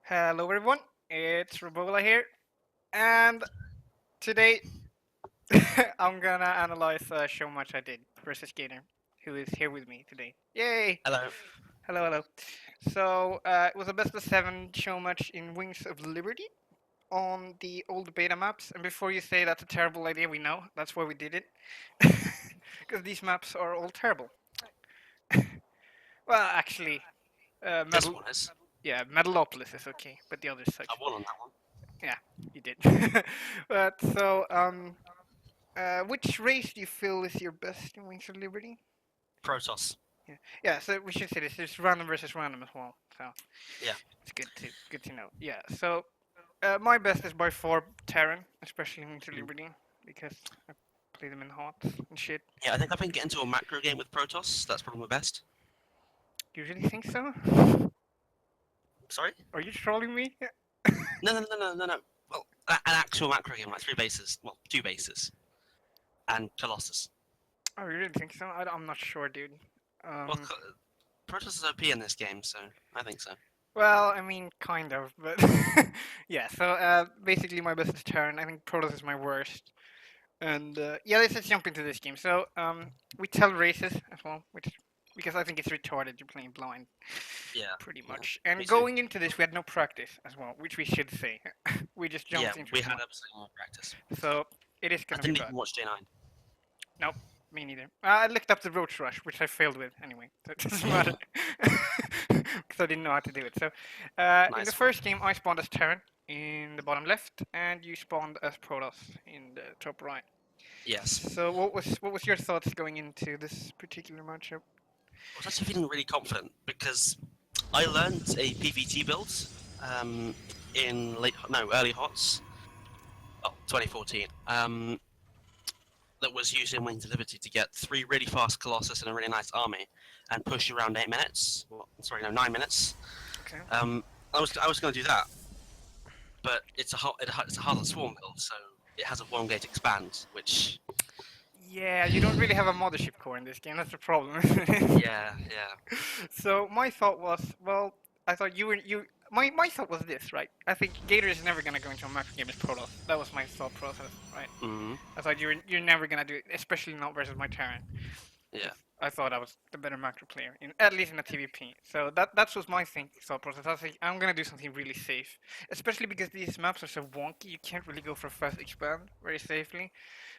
Hello everyone, it's Robola here, and today I'm gonna analyze a show match I did versus Gator, who is here with me today. Yay! Hello. Hello, hello. So it was a best of seven show match in Wings of Liberty on the old beta maps. And before you say that's a terrible idea, we know that's why we did it, because these maps are all terrible. Well, actually, This Metal, one is. yeah, Metalopolis is okay, but the others suck. I won on that one. Yeah, you did. But so, which race do you feel is your best in Wings of Liberty? Protoss. Yeah, yeah. So we should say this. There's random versus random as well. So Yeah. it's good to know. Yeah. So my best is by far Terran, especially in Wings of Mm. Liberty, because I play them in hot and shit. Yeah, I think I've been getting to a macro game with Protoss. That's probably my best. You really think so? Sorry? Are you trolling me? No. Well, an actual macro game, like three bases. Well, two bases. And Colossus. Oh, you really think so? I'm not sure, dude. Well, Um, Protoss is OP in this game, so I think so. Well, I mean, kind of, but yeah. So basically, my best is Terran. I think Protoss is my worst. And yeah, let's just jump into this game. So we tell races as well, which because I think it's retarded you're playing blind, Yeah. pretty Yeah. much. Me And too. going into this, we had no practice as well, which we should say. We just Yeah, jumped into we it had blind. absolutely no practice. So it is I gonna be didn't bad. even watch J9. Nope, me neither. I looked up the roach rush, which I failed with anyway, so it doesn't matter because I didn't know how to do it. So in the Nice one. first game, I spawned as Terran in the bottom left, and you spawned as Protoss in the top right. Yes. So what was your thoughts going into this particular matchup? I was actually feeling really confident because I learned a PVT build um, in early HOTS, 2014, that was used in Wings of Liberty to get three really fast Colossus and a really nice army and push around 8 minutes. Well, sorry, no, 9 minutes. Okay. Um, I was going to do that, but it's a harder swarm build, so it has a one gate expand, which Yeah, you don't really have a mothership core in this game. That's the problem, isn't it? yeah. So my thought was, well, I thought you were you. My thought was this, right? I think Gator is never gonna go into a macro game as Protoss. That was my thought process, right? Mm, I thought you're never gonna do it, especially not versus my Terran, yeah, because I thought I was the better macro player, in at least in a TVP. So that was my thought process. I was like, I'm gonna do something really safe, especially because these maps are so wonky. You can't really go for a fast expand very safely.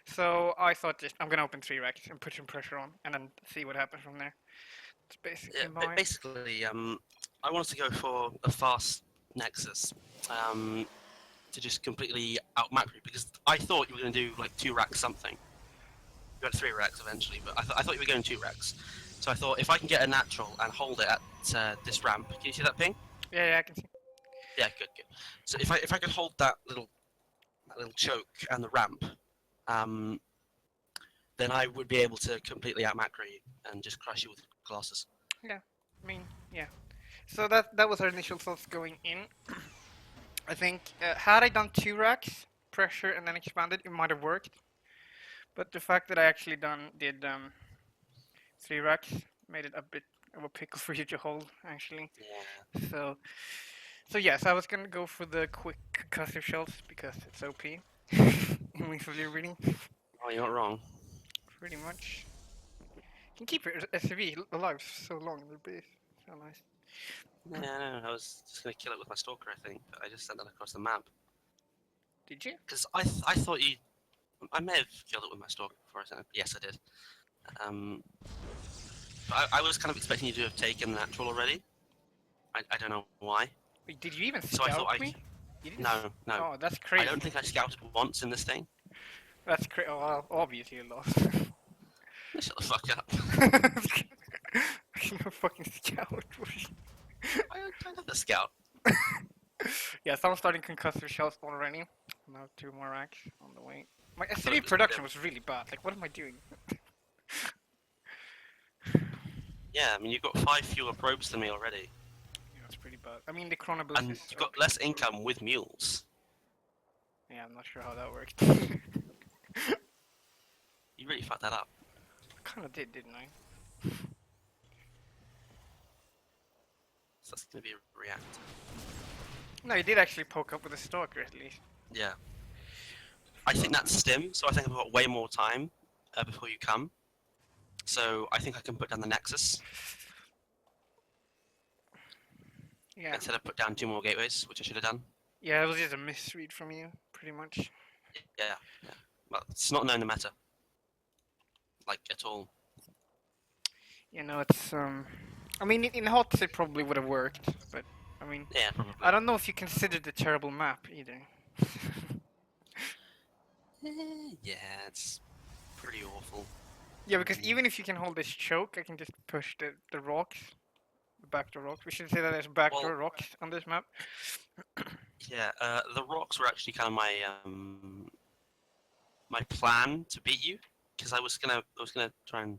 So I thought just I'm gonna open 3 racks and put some pressure on, and then see what happens from there. It's basically yeah. my. Basically, I wanted to go for a fast Nexus. Um, to just completely out macro because I thought you were going to do like 2 racks something. You had 3 racks eventually, but I thought you were going 2 racks. So I thought if I can get a natural and hold it at this ramp, can you see that ping? Yeah, I can see. Yeah, good. So if I could hold that little choke and the ramp, um, then I would be able to completely out macro you and just crush you with Colossus. Yeah, I mean, yeah. So that was our initial thoughts going in. I think had I done 2 racks pressure and then expanded, it might have worked. But the fact that I actually did 3 racks made it a bit of a pickle for you to hold actually. Yeah. So so yes, I was gonna go for the quick concussive shells because it's OP in Wings of Liberty, Oh, you're not wrong. pretty much. You can keep your SCV alive so long in the base. So nice. Yeah, no, I was just going to kill it with my stalker, I think, but I just sent that across the map Did you? because I thought you. I may have killed it with my stalker before I sent it. Yes, I did. Um, but I was kind of expecting you to have taken the natural already. I don't know why. Wait, did you even So I thought scout me? You didn't. no. Oh, that's I crazy. don't think I scouted once in this thing. That's crazy. Oh, well, obviously you lost. Shut the fuck up. You fucking scout. I love the scout. Yeah, so I'm starting concussive shells already. Now 2 more racks on the way. My I thought it SCV was a bit production of, was really bad. Like, what am I doing? yeah, I mean you've got 5 fewer probes than me already, Yeah, it's pretty bad. I mean, the chrono boost and is you've got OP. less income with mules. Yeah, I'm not sure how that worked. You really fucked that up. Kind of didn't I? So that's gonna be a react. No, you did actually poke up with a stalker at least. Yeah. I think that's stim, so I think I've got way more time before you come. So I think I can put down the Nexus Yeah. instead of put down two more gateways, which I should have done. Yeah, it was just a misread from you, pretty much. Yeah, yeah. Well, it's not known the meta, like at all. You know, it's I mean, in HOTS it probably would have worked, but I mean, Yeah, I probably. don't know if you considered the terrible map either. Yeah, it's pretty awful. Yeah, because even if you can hold this choke, I can just push the rocks, the backdoor rocks. We should say that there's Well, backdoor rocks on this map. yeah. The rocks were actually kind of my plan to beat you, because I was gonna try and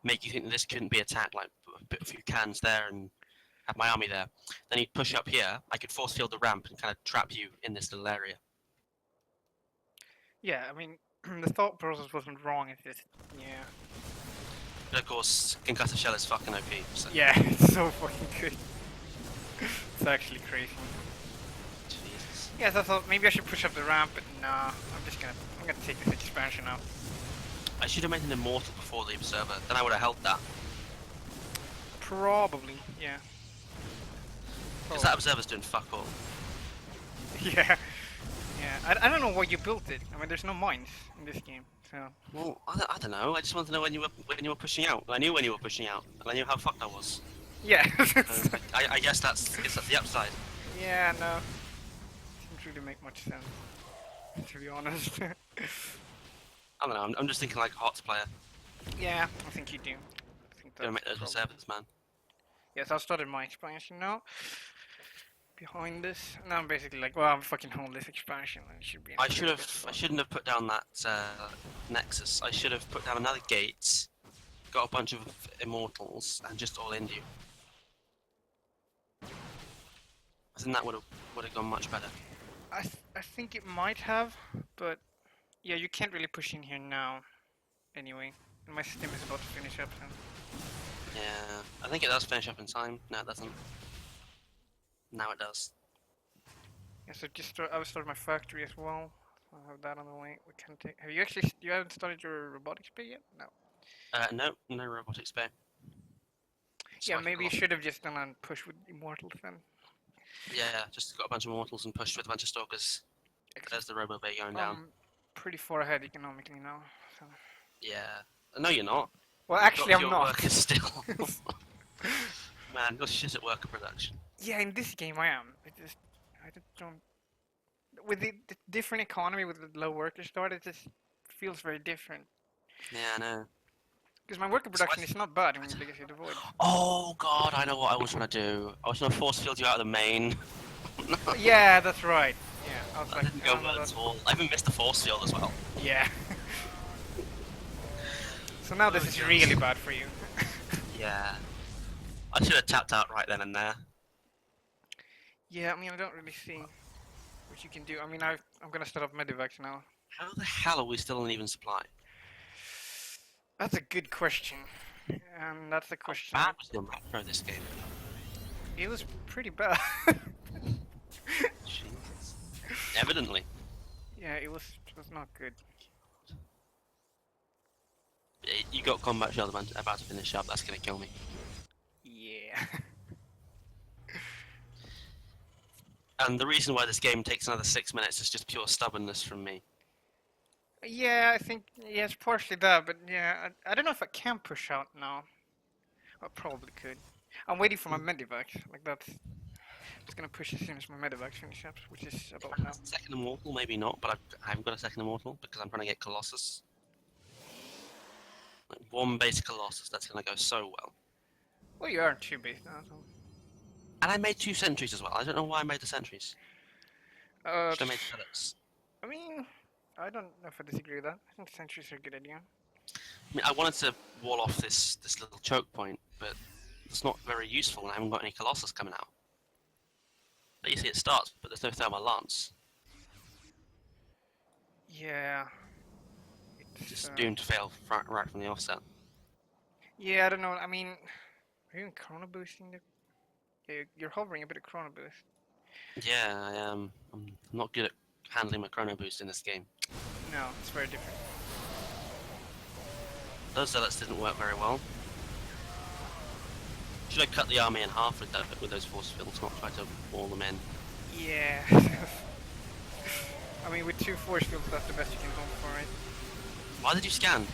make you think that this couldn't be attacked, like put a few cans there and have my army there. Then he'd push up here. I could force field the ramp and kind of trap you in this little area. Yeah, I mean, the thought process wasn't wrong. It's just, yeah, But of course, Concussor Shell is fucking OP. So yeah, it's so fucking good. It's actually crazy. Jesus. Yes, I thought maybe I should push up the ramp, but nah, I'm gonna take this expansion out. I should have made an immortal before the observer. Then I would have held that, Probably, yeah. because that observer's doing fuck all. Yeah, yeah. I don't know why you built it. I mean, there's no mines in this game, so. Well, I don't know. I just wanted to know when you were pushing out. I knew when you were pushing out, and I knew how fucked I was. Yeah. I guess that's the upside. Yeah, no. Didn't really make much sense, to be honest. I don't know. I'm just thinking like a HOTS player. Yeah, I think you do. I think Gonna that's make the those problem. observers, man. Yes, I started my expansion now. Behind this. Now I'm basically like, well, I'm fucking hold this expansion and it should be in a I pretty should good have. I spot. shouldn't have put down that Nexus. I should have put down another gate, got a bunch of immortals, and just all in you. I think that would have gone much better. I think it might have, but yeah, you can't really push in here now. Anyway, and my stim is about to finish up. So. Yeah, I think it does finish up in time. No, it doesn't. Now it does. Yeah, so I will start my factory as well. So I'll have that on the way. We can take. Have you actually? You haven't started your robotics bay yet? No. No, no robotics bay. So Yeah, I can maybe go you off. should have just done a push with immortals then. Yeah, just got a bunch of mortals and pushed with a bunch of stalkers. There's the robo bay going down. Pretty far ahead economically now. So. Yeah. No, you're not. Well, You've actually, got I'm your not. workers still. Man, you're shit at worker production. Yeah, in this game I am. I just don't. With the different economy with the low worker start, it just feels very different. Yeah, I know. Because my worker So production is not bad in Legacy of the Void. Oh god, I know what I was trying to do. I was trying to force field you out of the main. No, Yeah, that's right. Yeah, I was that like, didn't go oh, no, well at all. I even missed the force field as well. yeah. So now this Oh, is yes. really bad for you. Yeah. I should have tapped out right then and there. Yeah, I mean, I don't really see what you can do. I mean, I'm gonna start up Medivacs now. How the hell are we still in even supply? That's a good question. And that's the How question. bad was the macro this game? It was pretty bad. Jesus. Evidently. Yeah, it was not good. You got combat shield about to finish up, that's gonna kill me. Yeah. And the reason why this game takes another 6 minutes is just pure stubbornness from me. Yeah, I think yeah, it's partially that, but yeah, I don't know if I can push out now. I probably could. I'm waiting for my Medivacs. Like that's just gonna push as soon as my Medivacs finish up, which is about now. Second immortal, maybe not, but I haven't got a second immortal because I'm trying to get Colossus. Like one basic Colossus, that's gonna go so well. Well, you aren't too big now. So. And I made 2 sentries as well. I don't know why I made the sentries. Should I made turrets? I mean, I don't know if I disagree with that. I think sentries are a good idea. I mean, I wanted to wall off this little choke point, but it's not very useful, and I haven't got any Colossus coming out. But you see, it starts, but there's no thermal lance. Yeah. It's, Just doomed to fail right from the offset. yeah, I don't know. I mean, are you in chrono boosting the? Yeah, you're hovering a bit of chrono boost. Yeah, I am. I'm not good at handling my chrono boost in this game. No, it's very different. Those zealots didn't work very well. Should have cut the army in half with with those force fields, not try to wall them in. Yeah. I mean, with two force fields, that's the best you can hope for, right? Why did you scan?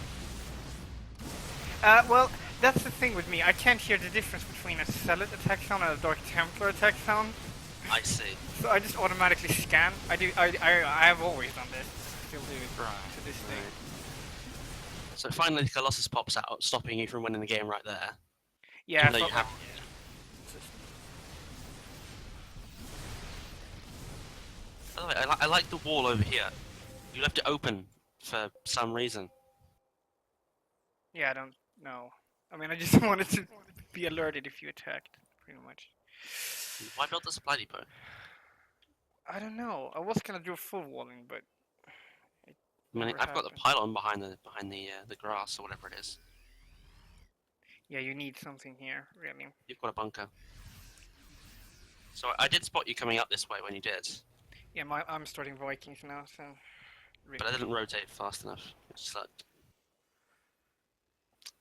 Well, that's the thing with me. I can't hear the difference between a Zealot attack sound and a Dark Templar attack sound. I see. So I just automatically scan. I do. I have always done this. Still do it Right, to this day. right. So finally the Colossus pops out, stopping you from winning the game right there. Yeah, I Even though you felt like have... By the way, I like the wall over here. You left it open for some reason. yeah. I don't know. I mean, I just wanted to be alerted if you attacked, pretty much. Why build the supply depot? I don't know. I was gonna do a full walling, but it I mean, never I've got the happened. pylon behind the grass or whatever it is. Yeah, you need something here, really. You've got a bunker. So I did spot you coming up this way when you did, Yeah, I'm starting Vikings now, so but I rip. didn't rotate fast enough. It sucked.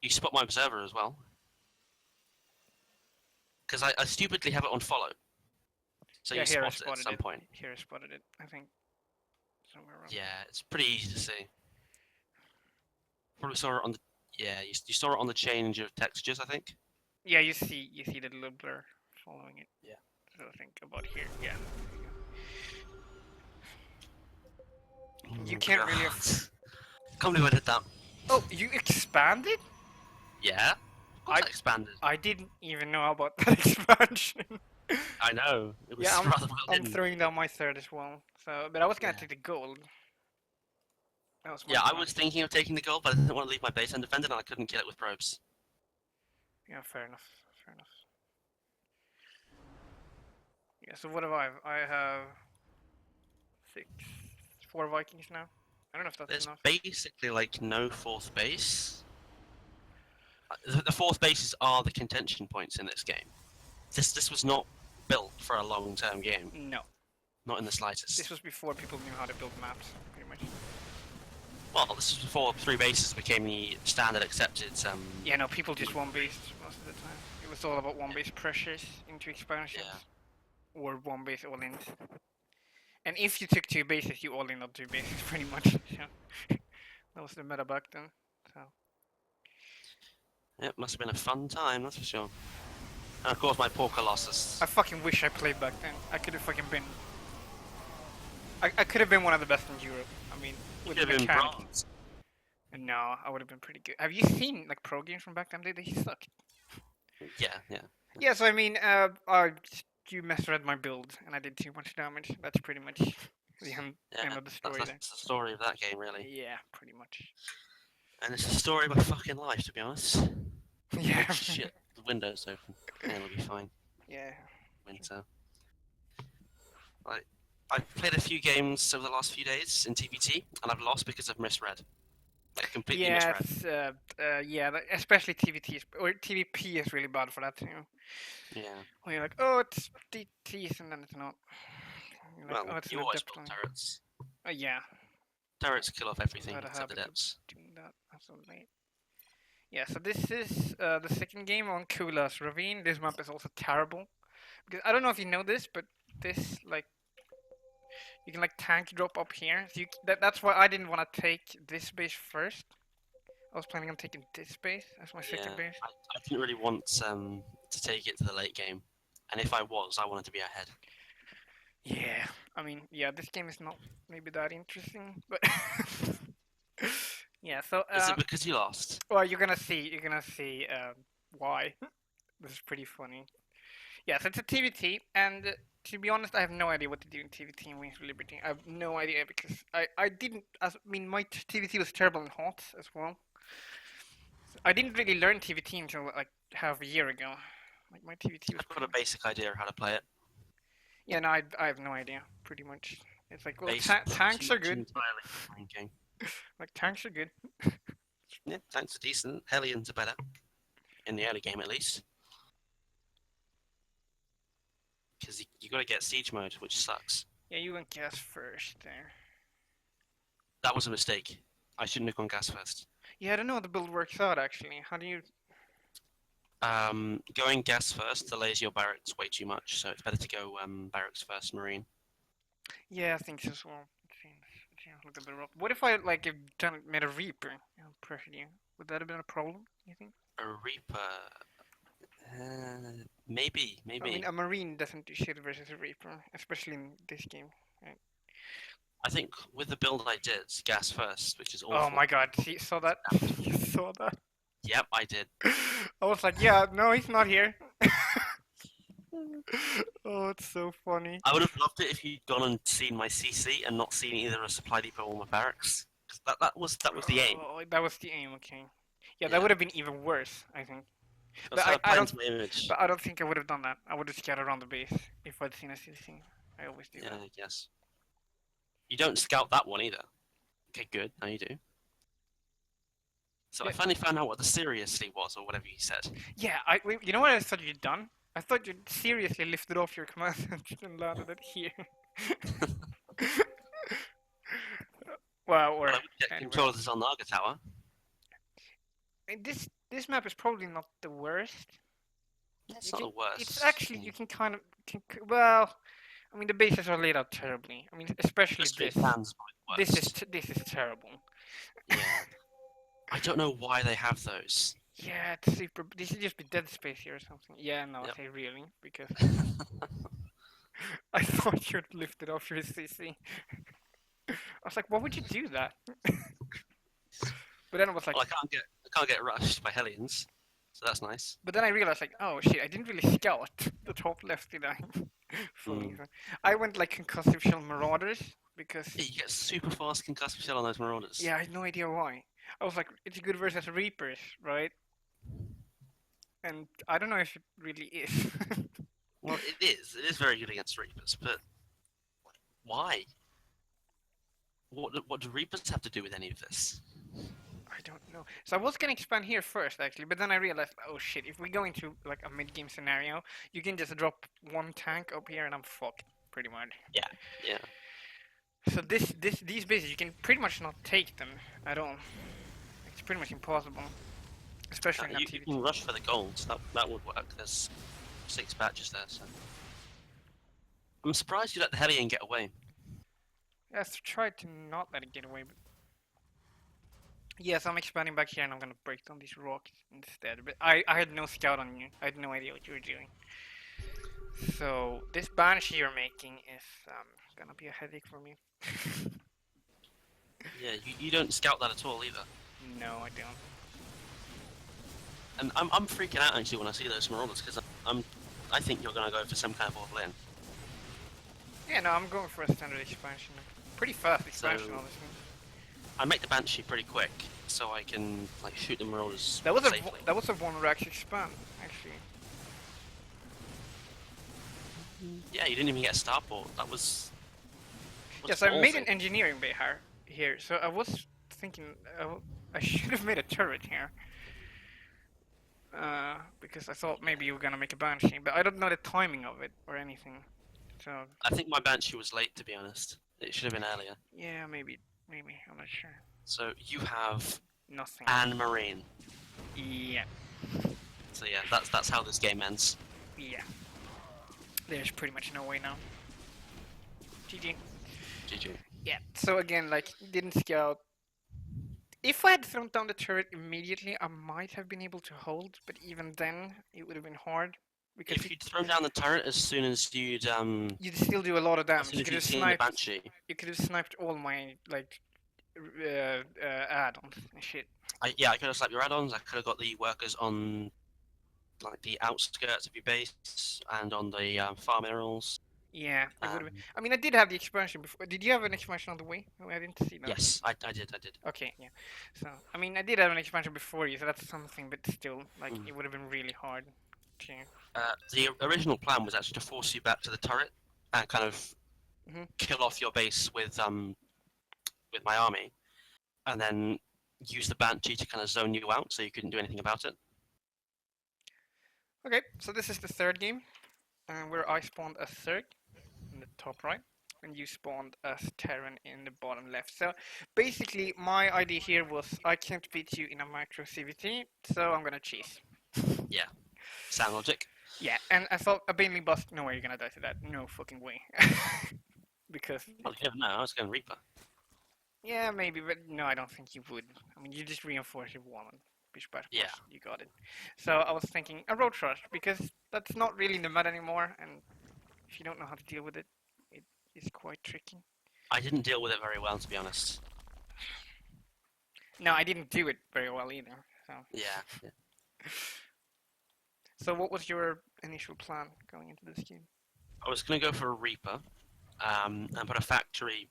You spot my observer as well, because I stupidly have it on follow. So Yeah, you here I spot it at spotted some it. point. Here I spotted it. I think somewhere around Yeah, it's pretty easy to see. Probably saw it on the... Yeah, you saw it on the change of textures, I think. here. Yeah, you see the little blur following it. Yeah. So I think about here. Yeah. There you go. You Oh, can't God. really. Can't believe I did that. Oh, you expanded? Yeah, of course I I expanded. I didn't even know about that expansion. I know, it was Yeah, rather well I'm hidden. throwing down my third as well. So, but I was gonna Yeah. take the gold. That was my Yeah, I plan. was thinking of taking the gold, but I didn't want to leave my base undefended, and I couldn't kill it with probes. Yeah, fair enough. Fair enough. Yeah. So what have I? I have six, four Vikings now. I don't know if that's There's enough. basically like no fourth base. The fourth bases are the contention points in this game. This was not built for a long-term game, No, not in the this slightest. was before people knew how to build maps, pretty much. Well, this was before three bases became the standard accepted. Yeah, no, people just one based most of the time. It was all about one base pressures into expansions, Yeah, or one base all ins. And if you took two bases, you all in on two bases, pretty much. So that was the meta back then. So it must have been a fun time, that's for sure. And of course, my poor Colossus. I fucking wish I played back then. I could have fucking been. I could have been one of the best in Europe. I mean, He with could the have been mechanic. bronze. And no, I would have been pretty good. Have you seen like pro games from back then? They suck. Yeah, yeah. Yeah, so I mean, you misread my build, and I did too much damage. That's pretty much the end Yeah, of the story there. that's the story of that game, really. Yeah, pretty much. And it's the story of my fucking life, to be honest. Oh Yeah. shit, the window's open. Yeah, it'll be fine. Yeah. Winter. Like, I've played a few games over the last few days in TBT, and I've lost because I've misread. Like, completely misread. Yes. Yeah. Especially TVT or TVP is really bad for that too. Yeah. When you're like, oh, it's DTs, and then it's not. You're like, oh, Well, it's you an always adept build line. turrets. Yeah. Turrets kill off everything Had a except the habit of depths. doing that as of late. Yeah, so this is the second game on Kula's Ravine. This map is also terrible. Because I don't know if you know this, but this, like, you can, like, tank drop up here. So that's why I didn't want to take this base first. I was planning on taking this base as my Yeah, second base. I didn't really want to take it to the late game, and if I was, I wanted to be ahead. Yeah, I mean, yeah, this game is not maybe that interesting, but yeah. So, Is it because you lost? well, you're gonna see why. This is pretty funny. Yeah, so it's a TVT, and to be honest, I have no idea what to do in TVT in Wings of Liberty. I have no idea because I didn't. I mean, my TVT was terrible in HOTS as well. So I didn't really learn TVT until like half a year ago. Like my TVT was I've got pretty. a basic idea of how to play it. Yeah, no, I have no idea. Pretty much, it's like, well, Based tanks pretty are much good. entirely on ranking. Like tanks are good. Yeah, tanks are decent. Hellions are better. In the early game, at least. because you got to get siege mode, which sucks. Yeah, you went gas first there. That was a mistake. I shouldn't have gone gas first. Yeah, I don't know how the build works out actually. How do you? Going gas first delays your barracks way too much, so it's better to go barracks first, marine. Yeah, I think so as well. It seems like a bit rough. What if I like have done made a Reaper and pressured you? Would that have been a problem? You think? A reaper, maybe, I mean, maybe. a Marine doesn't do shit versus a Reaper, especially in this game. Right? I think with the build I did, gas first, which is Oh awful. my God! See, saw that? Damage. You saw that? Yep, I did. I was like, yeah, no, he's not here. Oh, it's so funny. I would have loved it if you'd gone and seen my CC and not seen either a supply depot or my barracks. 'Cause that was the aim. Oh, that was the aim. Okay. Yeah, that Yeah, would have been even worse, I think. I was But kind of I blind don't. to my image. But I don't think I would have done that. I would have scattered around the base if I'd seen a CC. I always do Yeah, that. I guess. You don't scout that one either. Okay, good. Now you do. So I Yeah, finally found out what the seriously was, or whatever you said. yeah. You know what I thought you'd done? I thought you'd seriously lifted off your command and landed it here. Well, or Well, I would get anywhere else. controllers on the Naga Tower. And this map is probably not the worst. Yeah, it's You not can. the It's worst. actually you can kind of well. I mean, the bases are laid out terribly. I mean, especially Mystery this. Plan's probably the worst. This is terrible. Yeah. I don't know why they have those. Yeah, it's super. This should just be Dead Space here or something. Yeah, no, Yep. say really because I thought you'd lifted off your CC. I was like, why would you do that? But then I was like, Well, I can't get rushed by Hellions, so that's nice. but then I realized like, oh shit, I didn't really scout the top left, did I? Fully. Mm. I went like concussive shell marauders because Yeah, you get super fast concussive shell on those Marauders. yeah, I had no idea why. I was like, it's good versus reapers, right? And I don't know if it really is. Well, it is. It is very good against Reapers, but why? What do Reapers have to do with any of this? I don't know. So I was gonna expand here first actually, but then I realized, oh shit, if we go into like a mid-game scenario, you can just drop one tank up here and I'm fucked, pretty much. Yeah, yeah. So these bases you can pretty much not take them at all. It's pretty much impossible, especially in You activity. can rush for the gold. That would work. There's 6 patches there, so I'm surprised you let the Hellion get away. Yes, try to not let it get away. But yes, I'm expanding back here and I'm gonna break down these rocks instead. But I had no scout on you. I had no idea what you were doing. So this banshee you're making is gonna be a headache for me. Yeah, you don't scout that at all either. No, I don't. And I'm freaking out actually when I see those Marauders because I think you're gonna go for some kind of all in. Yeah, no, I'm going for a standard expansion. Pretty fast expansion, So honestly. I make the Banshee pretty quick so I can like shoot the Marauders That was safely. that was a one rax expand, actually. Yeah, you didn't even get a starport. That was. Yes, I made an engineering bay here, so I was thinking I should have made a turret here. Because I thought maybe you were gonna make a banshee, but I don't know the timing of it or anything. So I think my Banshee was late, to be honest. It should have been earlier. yeah, maybe I'm not sure. So you have Nothing. Anne Marine. Yeah, So yeah, that's how this game ends. yeah. There's pretty much no way now. GG. GG. Yeah. So again, like didn't scout. If I had thrown down the turret immediately, I might have been able to hold, but even then, it would have been hard because If you'd thrown down the turret as soon as you'd still do a lot of as damage. soon You as could you'd have seen the sniped. Banshee, You could have sniped all my like add-ons and shit. I could have slapped your add-ons. I could have got the workers on like the outskirts of your base and on the farm minerals. Yeah, it would have been. Um, I mean, I did have the expansion before. Did you have an expansion on the way? Oh, I didn't see that. yes, I did. Okay, yeah. So, I mean, I did have an expansion before you, so that's something, but still, like, it would have been really hard to. The original plan was actually to force you back to the turret and kind of Mhm. kill off your base with my army, and then use the Banshee to kind of zone you out so you couldn't do anything about it. Okay, so this is the third game. and where I spawned as Zerg in the top right, and you spawned as Terran in the bottom left. So basically, my idea here was I can't beat you in a micro CVT, so I'm gonna cheese. Yeah, sound logic. Yeah, and I thought a Baneling bust. No way you're gonna die to that. No fucking way. Because Well, yeah, no, I was going Reaper. yeah, maybe, but no, I don't think you would. I mean, you just reinforce your wall and bish bash Yeah, boss. You got it. So I was thinking a road rush because that's not really in the meta anymore, and if you don't know how to deal with it, it is quite tricky. I didn't deal with it very well, to be honest. No, I didn't do it very well either. So, Yeah, yeah. so what was your initial plan going into this game? I was going to go for a Reaper, and put a factory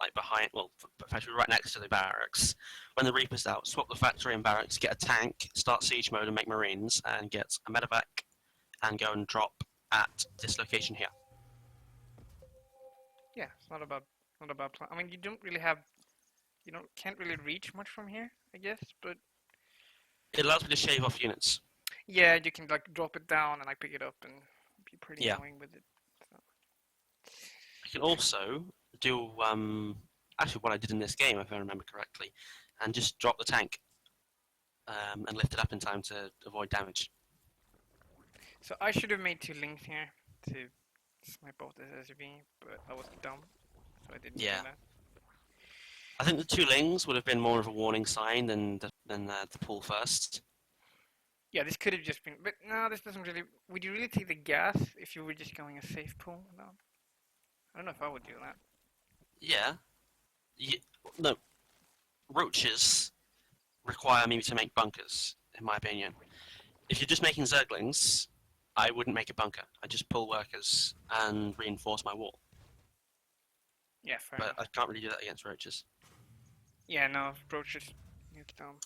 like behind, well, factory right next to the barracks. When the Reaper's out, swap the factory and barracks, get a tank, start siege mode, and make Marines, and get a medevac, and go and drop at this location here. Yeah, it's not a bad plan. I mean, you don't really have, you don't can't really reach much from here, I guess, but It allows me to shave off units. yeah, you can like drop it down and like pick it up and be pretty Yeah. annoying with it. So. I can also do actually what I did in this game, if I remember correctly, and just drop the tank and lift it up in time to avoid damage. So I should have made two links here to snipe off this SUV, but I was dumb, so I didn't do Yeah. that. I think the two lings would have been more of a warning sign than the pull first. Yeah, this could have just been, but no, this doesn't really. Would you really take the gas if you were just going a safe pull? No, I don't know if I would do that. Yeah. No, roaches require me to make bunkers, in my opinion. If you're just making zerglings, I wouldn't make a bunker. I just pull workers and reinforce my wall. Yeah, fair But enough. I can't really do that against roaches. Yeah, no, approaches. It's dumb.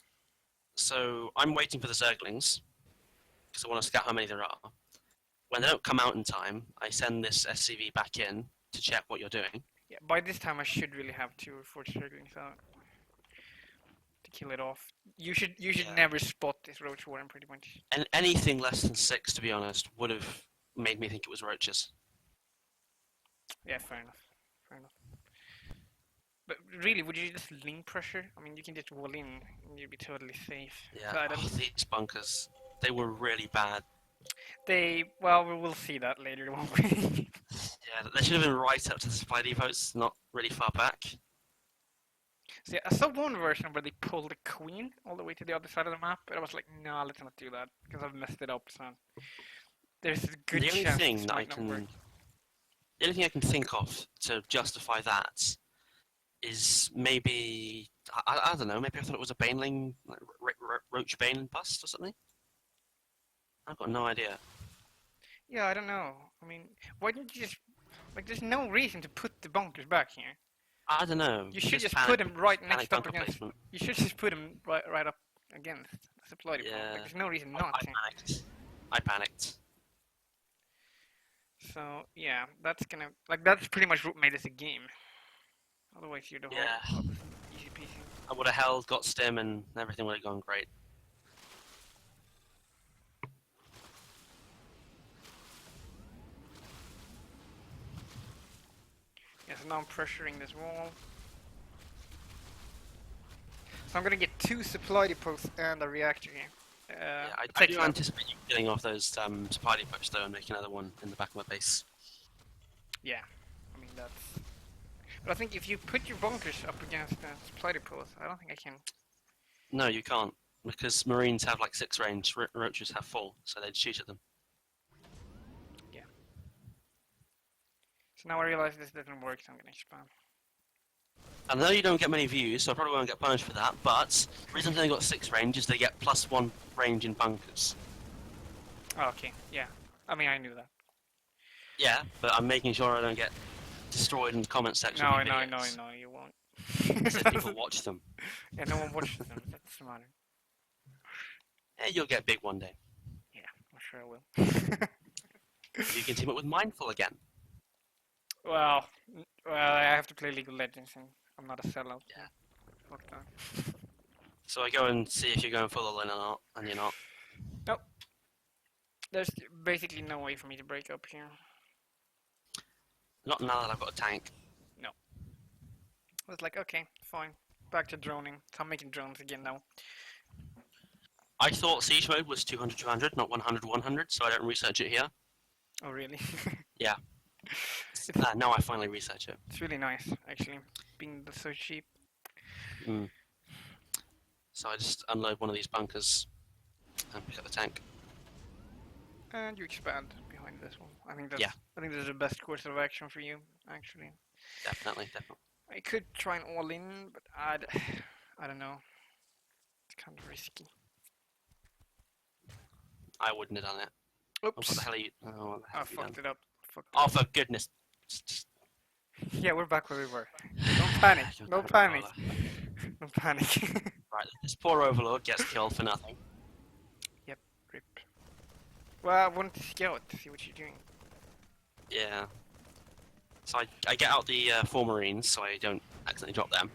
So I'm waiting for the zerglings because I want to scout how many there are. When they don't come out in time, I send this SCV back in to check what you're doing. Yeah, by this time I should really have 2 or 4 circlings out to kill it off. You should Yeah. never spot this roach warren pretty much. And anything less than 6, to be honest, would have made me think it was roaches. Yeah, fair enough. Fair enough. But really, would you just link pressure? I mean, you can just wall in and you'd be totally safe. Yeah. So I don't. Oh, these bunkers, they were really bad. Well, we will see that later, won't we? Yeah, they should have been right up to the supply depots, not really far back. So yeah, I saw one version where they pulled the queen all the way to the other side of the map, but I was like, no, let's not do that because I've messed it up. So there's a good The only chance thing this that I might not work. can, the only thing I can think of to justify that is maybe I don't know. Maybe I thought it was a baneling, like roach bane bust or something. I've got no idea. Yeah, I don't know. I mean, why didn't you just like? There's no reason to put the bunkers back here. I don't know. You should just panic, put them right panic next up bunker against. placement. You should just put them right up against the supply depot. Yeah. Like, there's no reason I not to. panicked. I panicked. So yeah, that's gonna like that's pretty much what made this a game. Otherwise, you'd have Yeah. all this easy peasy. I would have held, got stim, and everything would have gone great. Yeah, so now I'm pressuring this wall. So I'm gonna get 2 supply depots and a reactor here. Yeah, I takes do that. anticipate you killing off those supply depots though and making another one in the back of my base. Yeah, I mean that's. But I think if you put your bunkers up against the supply depots, I don't think I can. No, you can't because Marines have like 6 range, roaches have 4, so they'd shoot at them. So now I realize this doesn't work, so I'm gonna expand. I know you don't get many views, so I probably won't get punished for that, but the reason they got 6 range is they get +1 range in bunkers. Oh, okay, yeah. I mean, I knew that. Yeah, but I'm making sure I don't get destroyed in the comment section. No, of my no, videos. you won't. So people watch them. Yeah, no one watches them. That's the matter. Yeah, you'll get big one day. Yeah, I'm sure I will. You can team up with Mindful again. well, I have to play League of Legends, and I'm not a sellout. Yeah. Fuck that. So I go and see if you're going full all in or not, and you're not. Nope. There's basically no way for me to break up here. Not now that I've got a tank. No. I was like, okay, fine. Back to droning. So I'm making drones again now. I thought siege mode was 200 200, not 100 100, so I don't research it here. Oh, really? Yeah. it's, Now I finally research it. it's really nice, actually, being so cheap. Mm. So I just unload one of these bunkers and pick up the tank. And you expand behind this one. Yeah. I think that's the best course of action for you, actually. Definitely, definitely. I could try and all in, but I don't know. It's kind of risky. I wouldn't have done it. Oh, what the Oops. hell are you? Oh, what the hell I have you done? fucked it up. Fucked it Oh, up. for goodness. Yeah, we're back where we were. Don't panic. You're No not panic. roller. No panic. Right, this poor overlord gets killed for nothing. Yep, rip. Well, I wanted to scout to see what you're doing. Yeah. So I get out the 4 marines so I don't accidentally drop them.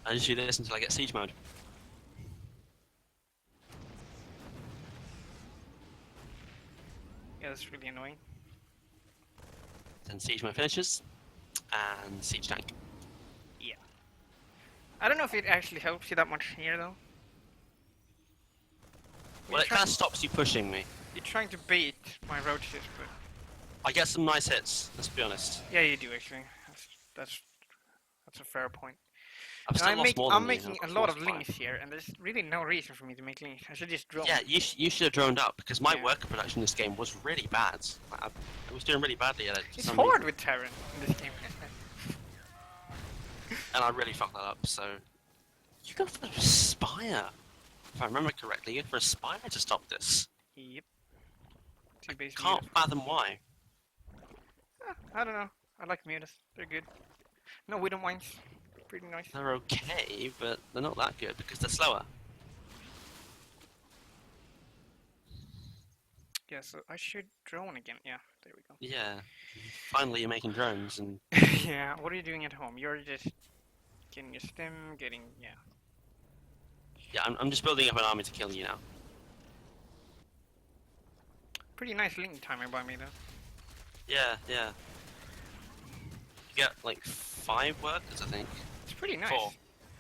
I just do this until I get siege mode. Yeah, that's really annoying. Then siege mode finishes, and siege tank. Yeah. I don't know if it actually helps you that much here, though. Well, it kind of stops you pushing me. You're trying to bait my roaches, but I get some nice hits, let's be honest. yeah, you do actually. That's that's a fair point. I've And still lost more I'm than you. making I've a lost lot more of supply. links here, and there's really no reason for me to make links. I should just drone. Yeah, you should have droned up because my Yeah. worker production in this game was really bad. I was doing really badly at it. For It's some hard reason. with Terran in this game. And I really fucked that up. So you go for a spire, if I remember correctly. You go for a spire to stop this. Yep. Two base Can't mutas. fathom why. I don't know. I like mutas. They're good. No widow mines. Pretty nice. They're okay, but they're not that good because they're slower. Yeah, so I should drone again. Yeah, there we go. Yeah. Finally, you're making drones, and Yeah, what are you doing at home? You're just getting your stim, yeah. yeah, I'm just building up an army to kill you now. Pretty nice link timing by me though. Yeah, yeah. You get like 5 workers, I think. It's pretty nice. 4.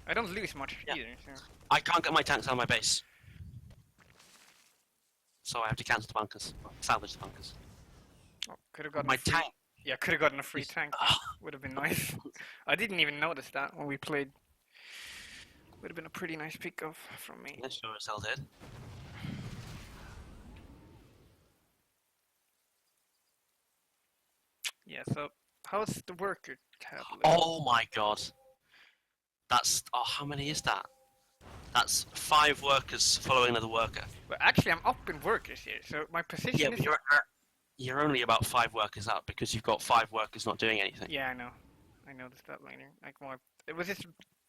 I don't lose much Yeah. either, so. I can't get my tanks out of my base. So I have to cancel the bunkers. Salvage the bunkers. Oh, could have gotten My a free, tank! yeah, could have gotten a free is- tank. Ah, Would have been nice. I didn't even notice that when we played. Would have been a pretty nice pick off from me. yeah, sure as hell did. Yeah, so how's the worker tab looking? Oh my god. That's... Oh, how many is that? That's 5 workers following another worker. Well, actually, I'm up in workers here, so my position Yeah, is. but you're only about 5 workers up because you've got 5 workers not doing anything. Yeah, I know. I noticed that later. Like, well, it was just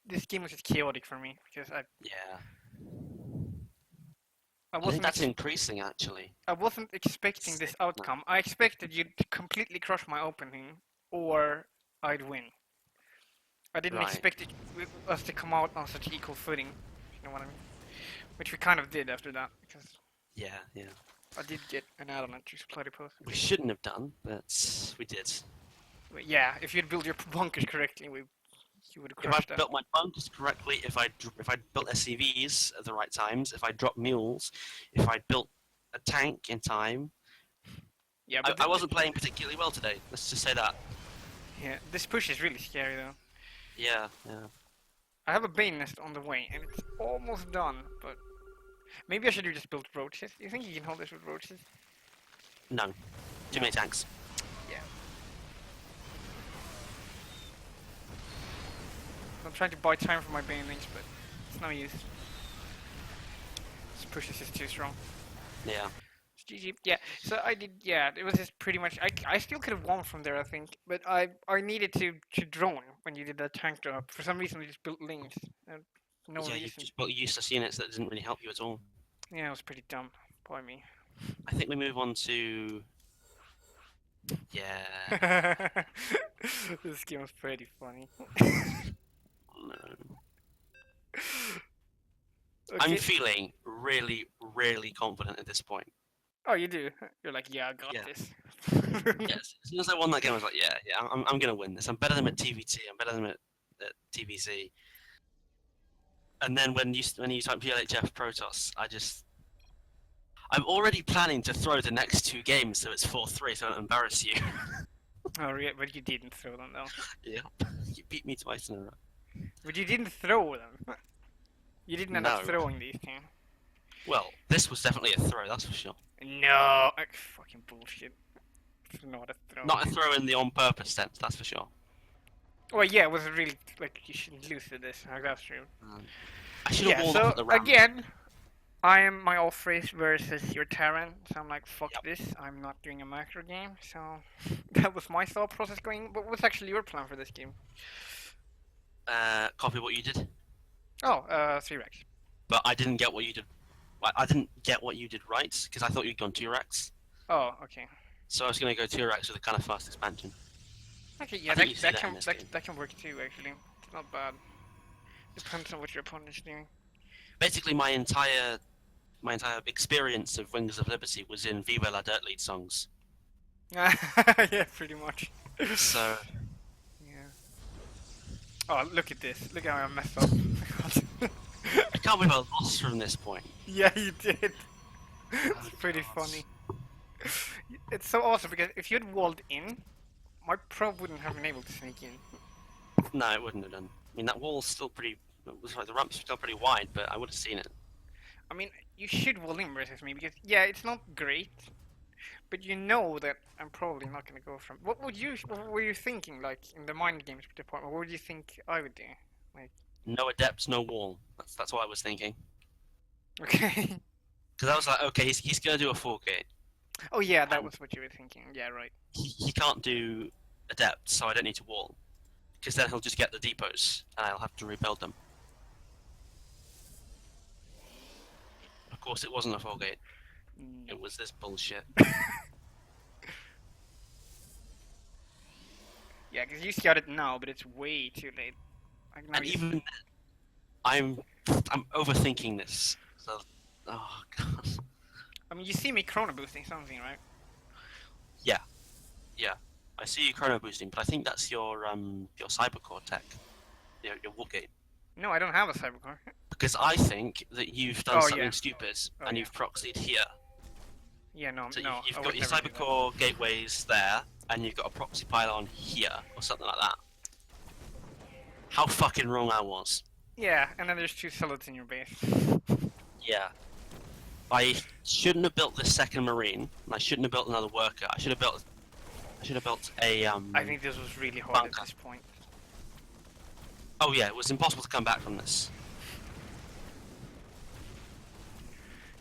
this game was just chaotic for me because Yeah. I I think wasn't that's increasing, actually. I wasn't expecting this outcome. I expected you to completely crush my opening, or I'd win. I didn't Right. expect us to come out on such equal footing. You know what I mean? Which we kind of did after that because Yeah, yeah. I did get an add-on to supply the post. We shouldn't have done, but we did. But yeah, if you'd built your bunkers correctly, you would have If I crushed that. built my bunkers correctly, if I built SCVs at the right times, if I dropped mules, if I built a tank in time, Yeah, I but wasn't playing particularly well today. Let's just say that. yeah, this push is really scary though. Yeah, yeah. I have a bane nest on the way, and it's almost done, but maybe I should have just built roaches. You think you can hold this with roaches? No, too many tanks. Yeah. I'm trying to buy time for my bane links, but it's no use. This push is just too strong. Yeah. It's GG. Yeah, so I did, yeah, it was just pretty much, I still could have won from there, I think, but I needed to drone when you did that tank drop. For some reason, I just built links. No Yeah, you reason. just built useless units that didn't really help you at all. Yeah, it was pretty dumb by me. I think we move on to... Yeah. This game was pretty funny. No. I'm Okay. feeling really, really confident at this point. Oh, you do. You're like, yeah, I got Yeah. this. Yes. As soon as I won that game, I was like, yeah, I'm gonna win this. I'm better than at TVT. I'm better than at TVC. And then when you type PLHF Protoss, I'm already planning to throw the next two games so it's 4-3, so I don't embarrass you. Oh, yeah, but you didn't throw them though. Yeah. You beat me twice in a row. But you didn't throw them. You didn't end up No. throwing these two. Well, this was definitely a throw, that's for sure. No, fucking bullshit. It's not a throw. Not a throw in the on purpose sense, that's for sure. Well, yeah, it was really like you shouldn't lose to this. That's true. Um, I should have Yeah. walled off So at the ramp. again, I am my off race versus your Terran. So I'm like, fuck Yep. this. I'm not doing a macro game. So that was my thought process going. What was actually your plan for this game? Copy what you did, Oh, 3 Rex. but I didn't get what you did. I didn't get what you did right because I thought you'd gone 2-Rex. Oh, okay. So I was going to go 2-Rex with a kind of fast expansion. Okay, yeah, I think you see that in this game. that can work too. Actually, it's not bad. Depends on what your opponent's doing. Basically, my entire experience of Wings of Liberty was in Viva La Dirt Lead songs. Yeah, pretty much. So Yeah. Oh, look at this. Look how I messed up. I can't believe I lost from this point. Yeah, you did. Oh, It's pretty God. funny. It's so awesome because if you'd walled in, my probe wouldn't have been able to sneak in. No, it wouldn't have done. I mean, that wall's still pretty. It was like the ramp's still pretty wide, but I would have seen it. I mean, you should wall in versus me because yeah, it's not great, but you know that I'm probably not gonna go from. What were you thinking like in the mind games department? What would you think I would do? Like, No adepts, no wall. That's what I was thinking. okay. Because I was like, okay, he's gonna do a 4 gate. Oh yeah, that And was what you were thinking. Yeah, right. he can't do adepts, so I don't need to wall. Because then he'll just get the depots, and I'll have to rebuild them. Of course, it wasn't a 4 gate. No. It was this bullshit. Yeah, because you scouted now, but it's way too late. Like now And you. even then, I'm overthinking this. So, oh god. I mean, you see me chrono boosting something, right? Yeah. I see you chrono boosting, but I think that's your cybercore tech, your Wookgate. No, I don't have a cybercar. Because I think that you've done Oh, something yeah. stupid Oh, and yeah. you've proxied here. Yeah, no, So no. you've I got would your never do that. cybercore gateways there, and you've got a proxy pylon here, or something like that. How fucking wrong I was. Yeah, and then there's 2 zealots in your base. Yeah. I shouldn't have built this second marine, and I shouldn't have built another worker. I should have built a I think this was really hard bunker. at this point. Oh yeah, it was impossible to come back from this.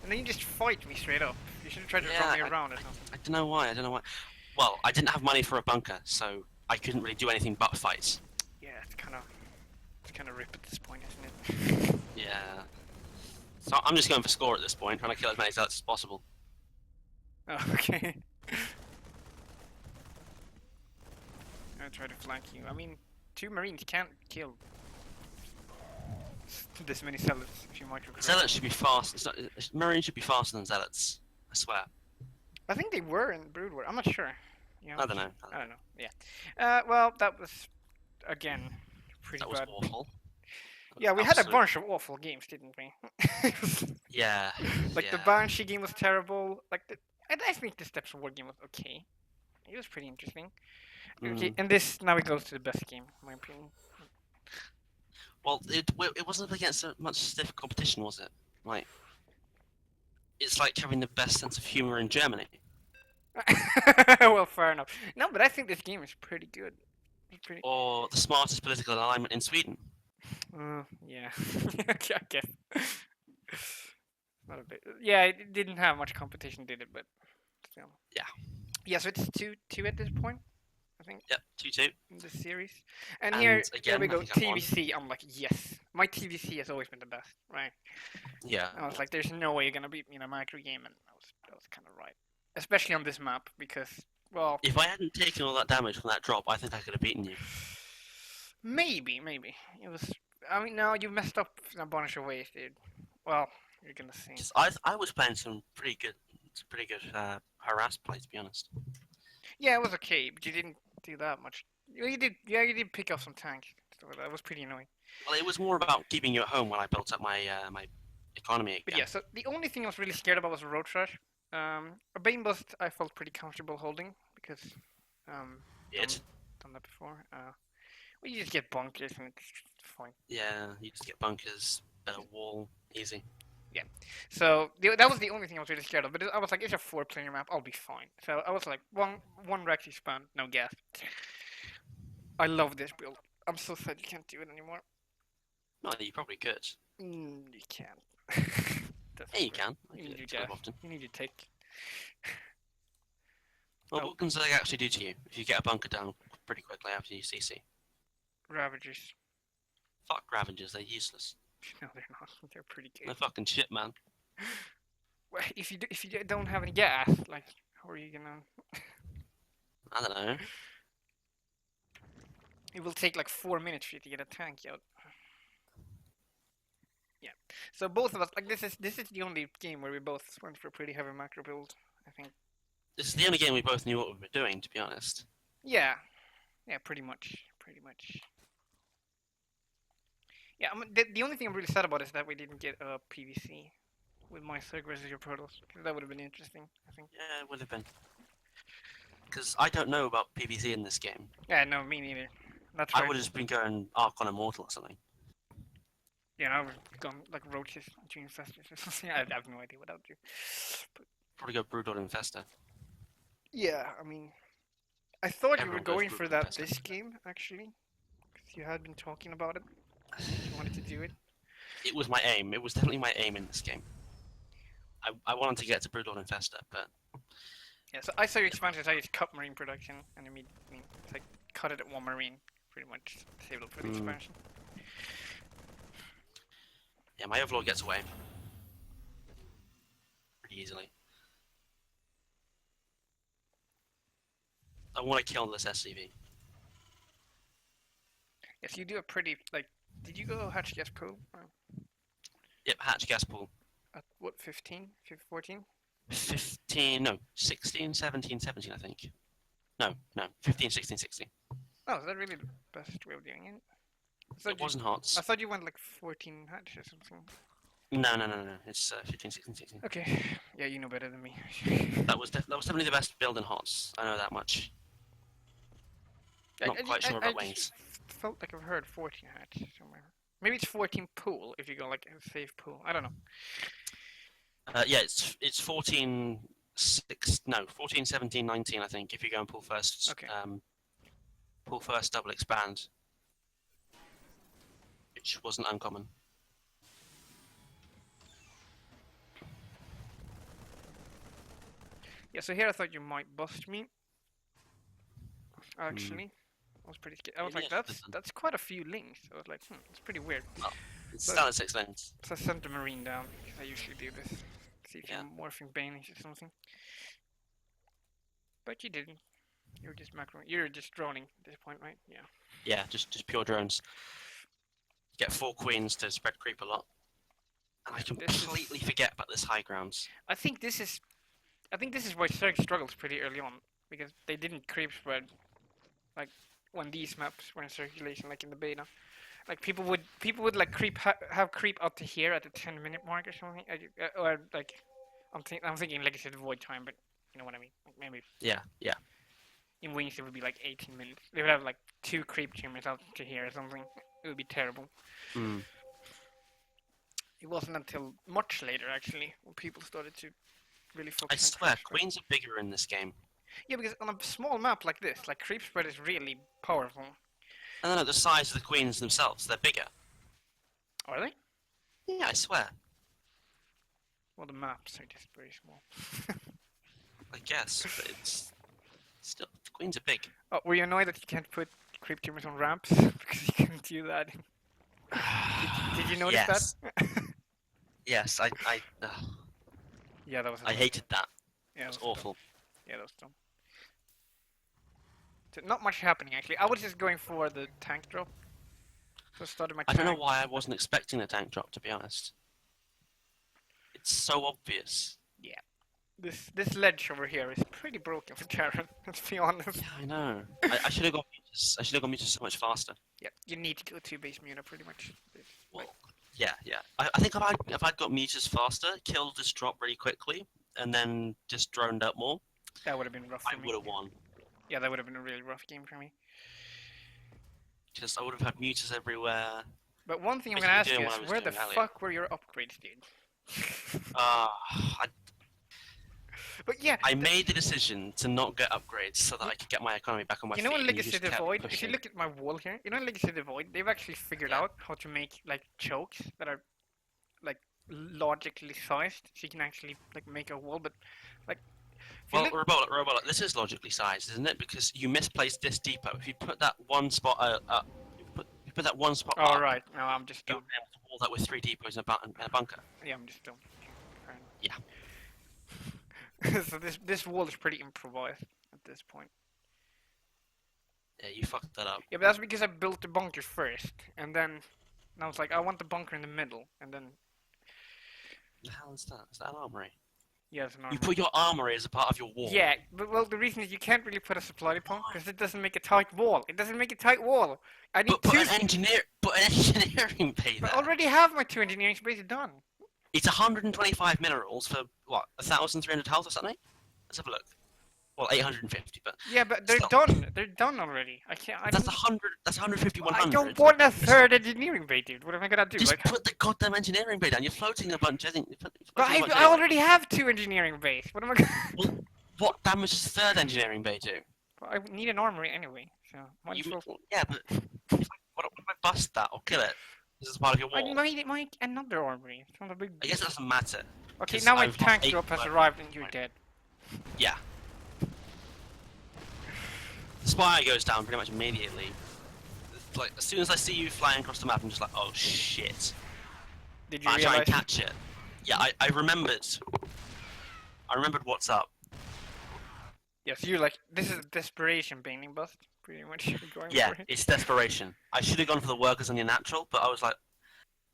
And then you just fight me straight up. You should have tried to Yeah, run me around or something. I don't know why. Well, I didn't have money for a bunker, so I couldn't really do anything but fight. Yeah, it's kind of rip at this point, isn't it? Yeah. So I'm just going for score at this point, trying to kill as many zealots as possible. Oh, okay. I'll try to flank you. I mean, 2 marines can't kill this many zealots, if you might recall. Zealots should be fast. Marines should be faster than zealots. I swear. I think they were in Brood War. I'm not sure. You I don't know. I don't know. Yeah. Well, that was again pretty That was bad. awful. Yeah, we had a Absolute- bunch of awful games, didn't we? Yeah. Like yeah. the Banshee game was terrible. Like I think the Steps of War game was okay. It was pretty interesting. Okay, and this now it goes to the best game, in my opinion. Well, it wasn't up against much stiff competition, was it? Like, it's like having the best sense of humor in Germany. Well, fair enough. No, but I think this game is pretty good. It's pretty. Or the smartest political alignment in Sweden. Yeah. Okay, I guess. Not a bit. Yeah, it didn't have much competition, did it? But still. Yeah. Yeah, so it's 2-2 at this point, I think, Yep, 2-2. in this series. And, And here again, we I go. think I won. TVC. I'm like, yes. My TVC has always been the best, right? Yeah. I was like, there's no way you're gonna beat me in a micro game, and I was kind of right, especially on this map because, well, If I hadn't taken all that damage from that drop, I think I could have beaten you. maybe it was. I mean, no, you messed up in a bunch of ways, dude. Well, you're gonna see. 'Cause I was playing some pretty good harass play, to be honest. Yeah, it was okay, but you didn't do that much. You did. Yeah, you did pick up some tanks. So that was pretty annoying. Well, it was more about keeping you at home when I built up my economy But again. yeah, so the only thing I was really scared about was a road trash. A Bane Bust I felt pretty comfortable holding because done It. done that before. Well, you just get bunkers and it's fine. Yeah, you just get bunkers, wall, easy. Yeah. So that was the only thing I was really scared of. But I was like, it's a four-player map. I'll be fine. So I was like, one Rexy spawn, no gas. I love this build. I'm so sad you can't do it anymore. No, you probably could. You can't. That's Yeah, you weird. can. I You do need your it quite gas. often. You need your take. Well, Oh, what can they actually do to you if you get a bunker down pretty quickly after you CC? Ravagers. Fuck Ravengers, they're useless. No, they're not. They're pretty They're good. fucking shit, man. Well, if you don't have any gas, like, how are you gonna? I don't know. It will take like 4 minutes for you to get a tank out. Yeah. So both of us, like, this is the only game where we both went for a pretty heavy macro build. I think. This is the only game we both knew what we were doing, to be honest. Yeah. Yeah. Pretty much. Pretty much. Yeah. I mean, the only thing I'm really sad about is that we didn't get a PVC with my Zerg versus your Protoss. That would have been interesting. I think. Yeah, it would have been. Because I don't know about PvZ in this game. Yeah. No, me neither. That's I right. would have just been going Archon Immortal or something. Yeah, I would have gone like roaches between infestors or something. I have no idea what I would do. But Probably go Broodlord Infester. yeah, I mean, I thought you were Everyone goes going for Broodlord that Infester. this game, actually, because you had been talking about it. You wanted to do it. It was my aim. It was definitely my aim in this game. I wanted to get to Broodlord Infester, but Yeah, so I saw your expansions. I just cut marine production, and I mean, it's like cut it at one marine, pretty much saved up for the expansion. yeah, my Overlord gets away pretty easily. I want to kill this SCV. Yes, you do a pretty like. Did you go hatch gas pool? Yep, hatch gas pool. At what 15, 14? 15, no, 16, 17, 17, I think. No, 15, 16, 16. Oh, is that really the best way of doing it? It wasn't HOTS. I thought you went like 14 hatch or something. No. It's 15, 16, 16. Okay, yeah, you know better than me. That was definitely the best build in HOTS. I know that much. Not quite sure about Wayne's. Felt like I've heard 14 hatch somewhere. Maybe it's 14 pool if you go like a safe pool. I don't know. Yeah, it's 14, 14, 17, 19, I think, if you go and pull first. Okay. Pull first, double expand, which wasn't uncommon. Yeah, so here I thought you might bust me. Actually, I was pretty scared. I was Maybe like, I should've done. that's quite a few links. I was like, it's pretty weird. Well, it's So- standard 6 lanes. So I sent the marine down because I usually do this. See if Yeah. you're morphing Banish or something. But you didn't. You're just macro. You're just droning at this point, right? Yeah. Yeah, just pure drones. Get 4 queens to spread creep a lot. And I completely forget about this high grounds. I think this is why Zerg struggles pretty early on because they didn't creep spread like when these maps were in circulation, like in the beta. Like people would like have creep up to here at the 10-minute mark or something, or like I'm thinking Legacy of the Void time, but you know what I mean. Like maybe Yeah. in Wings it would be like 18 minutes. They would have like 2 creep chambers out to here or something. It would be terrible. It wasn't until much later actually when people started to really focus. I on swear, creep spread. queens are bigger in this game. Yeah, because on a small map like this, like creep spread is really powerful. No, the size of the queens themselves, they're bigger. Are they? Yeah, I swear. Well, the maps are just very small. I guess, but it's still, the queens are big. Oh, were you annoyed that you can't put creep chambers on ramps because you couldn't do that? Did you notice Yes. that? Yes, Yeah, that was. I hated that. Yeah, It was that was awful. dumb. Yeah, that was dumb. So not much happening actually. I was just going for the tank drop. So I started my. I tank. don't know why I wasn't expecting the tank drop, to be honest. It's so obvious. Yeah. This ledge over here is pretty broken for Terran, let's be honest. Yeah, I know. I should have got mutas. I should have got mutas so much faster. Yeah, you need to go to base Muna pretty much. Like, Well, yeah, yeah. I think if I'd got mutas faster, killed this drop really quickly, and then just droned up more, that would have been rough I for me. would have won. Yeah, that would have been a really rough game for me. Because I would have had mutas everywhere. But one thing I'm gonna Basically ask doing you what is, I was where the doing earlier. fuck were your upgrades, dude? I But yeah, I made the decision to not get upgrades so that I could get my economy back on my you feet. know in and Legacy just of the kept Void, if you pushing. look at my wall here, you know in Legacy of the Void, they've actually figured Yeah. out how to make like chokes that are like logically sized, so you can actually like make a wall. But like, if you Well, look, Robola, this is logically sized, isn't it? Because you misplaced this depot. If you put that one spot up, you put that one spot all up, right, no, I'm just you dumb. would be able to wall that with 3 depots in a bunker. Yeah, I'm just dumb. Fair Yeah. enough. So this wall is pretty improvised at this point. Yeah, you fucked that up. Yeah, but that's because I built the bunker first, and then I was like, I want the bunker in the middle, and then The hell is that? Is that an armory? yeah, it's an You armory. put your armory as a part of your wall. Yeah, but well, the reason is you can't really put a supply depot because it doesn't make a tight wall. It doesn't make a tight wall. I need But put two. an engineering bay I there. already have my 2 engineering spaces done. It's 125 minerals for what? 1,300 health or something? Let's have a look. Well, 850, but Yeah, but they're still. done. They're done already. I can't. I That's don't. 100. That's 150, I 100. don't want a third engineering bay, dude. What am I gonna do? Just Like, put the goddamn engineering bay down. You're floating a bunch. I think. You're but floating a bunch I anyway. already have 2 engineering bays. What am I gonna? Well, what damage does the third engineering bay do? I need an armory anyway, so might as well. Yeah, but what if I bust that or kill it? This is part of your I wall. might make another armory. It's not a big I deal. guess it doesn't matter. Okay, 'cause now my I've lost tank 8 drop has work. arrived and you're Right. dead. Yeah. The spire goes down pretty much immediately. Like as soon as I see you flying across the map, I'm just like, oh shit. Did you I try realize? and catch it. Yeah, I remembered. I remembered what's up. Yes, you're like, this is a desperation painting bust. Pretty much you're going Yeah, for it. it's desperation. I should have gone for the workers on your natural, but I was like,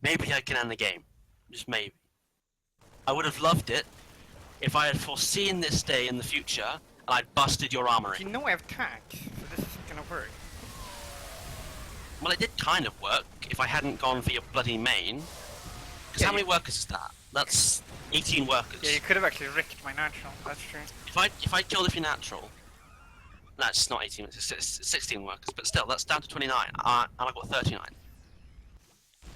maybe I can end the game. Just maybe. I would have loved it if I had foreseen this day in the future and I'd busted your armory. You know I have tanks, so this isn't gonna work. Well, it did kind of work if I hadn't gone for your bloody main. Because Yeah, how many workers is that? That's 18 workers. Yeah, you could have actually wrecked my natural, that's true. If I killed your natural, that's not 18, it's 16 workers, but still, that's down to 29, and I got 39.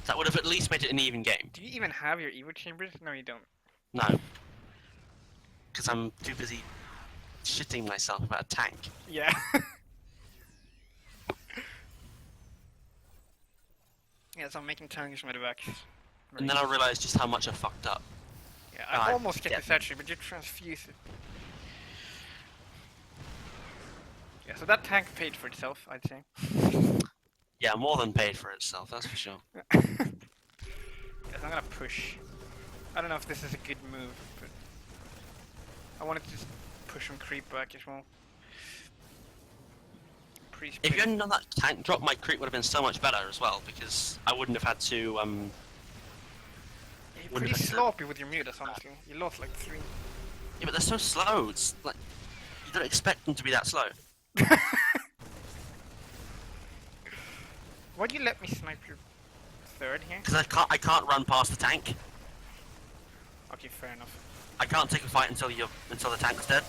That would have at least made it an even game. Do you even have your Evo chambers? No, you don't. No. Because I'm too busy shitting myself about a tank. Yeah. Yeah, so I'm making tanks with the back. And then I realised just how much I fucked up. Yeah, I I almost get get this actually, but you transfuse it. Yeah, so that tank paid for itself, I'd say. Yeah, more than paid for itself, that's for sure. Yes, I'm gonna push. I don't know if this is a good move, but I wanted to just push some creep back as well. If you hadn't done that tank drop, my creep would have been so much better as well, because I wouldn't have had to, You're wouldn't pretty have had to- sloppy with your mutas, honestly. You lost like 3. Yeah, but they're so slow, it's like, you don't expect them to be that slow. Why'd you let me snipe your third here? Because I can't run past the tank. Okay, fair enough. I can't take a fight until the tank's dead.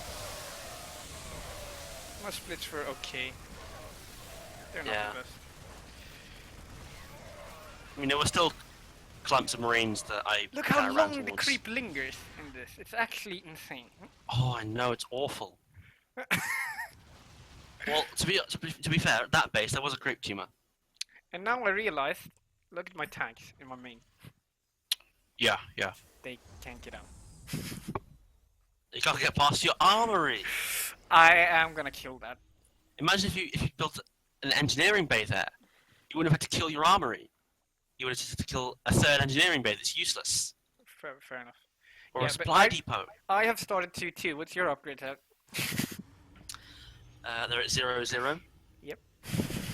My splits were okay. They're not Yeah. the best. I mean, there were still clumps of marines that I Look kinda how ran long the towards. creep lingers in this. It's actually insane. Oh, I know, it's awful. Well, to be fair, at that base there was a creep tumor. And now I realize, look at my tanks in my main. Yeah, yeah. They can't get out. You can't get past your armory. I am gonna kill that. Imagine if you built an engineering bay there. You wouldn't have had to kill your armory. You would have just had to kill a third engineering bay that's useless. Fair enough. Or Yeah, a but supply depot. I have started 2-2. What's your upgrade at? They're at 0-0. Yep.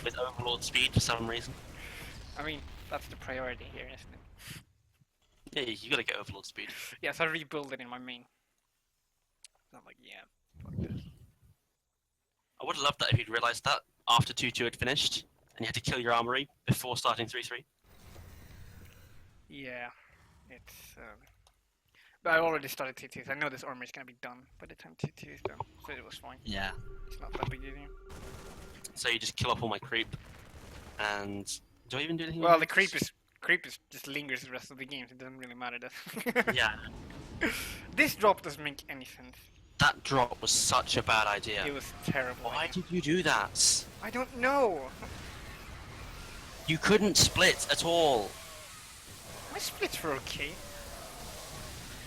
With overlord speed for some reason. I mean, that's the priority here, isn't it? Yeah, you gotta get overlord speed. Yes, I rebuild it in my main. I'm like, yeah, fuck this. I would have loved that if you'd realised that after 2-2 had finished, and you had to kill your armory before starting 3-3. Yeah, it's. But I already started T2, so I know this armor is gonna be done by the time T2 is done, so it was fine. Yeah. It's not that big a deal. So you just kill off all my creep, and do I even do anything with Well, my the creep mutas? is just lingers the rest of the game. So it doesn't really matter that. Yeah. This drop doesn't make any sense. That drop was such a bad idea. It was terrible Why idea. did you do that? I don't know. You couldn't split at all. My splits were okay.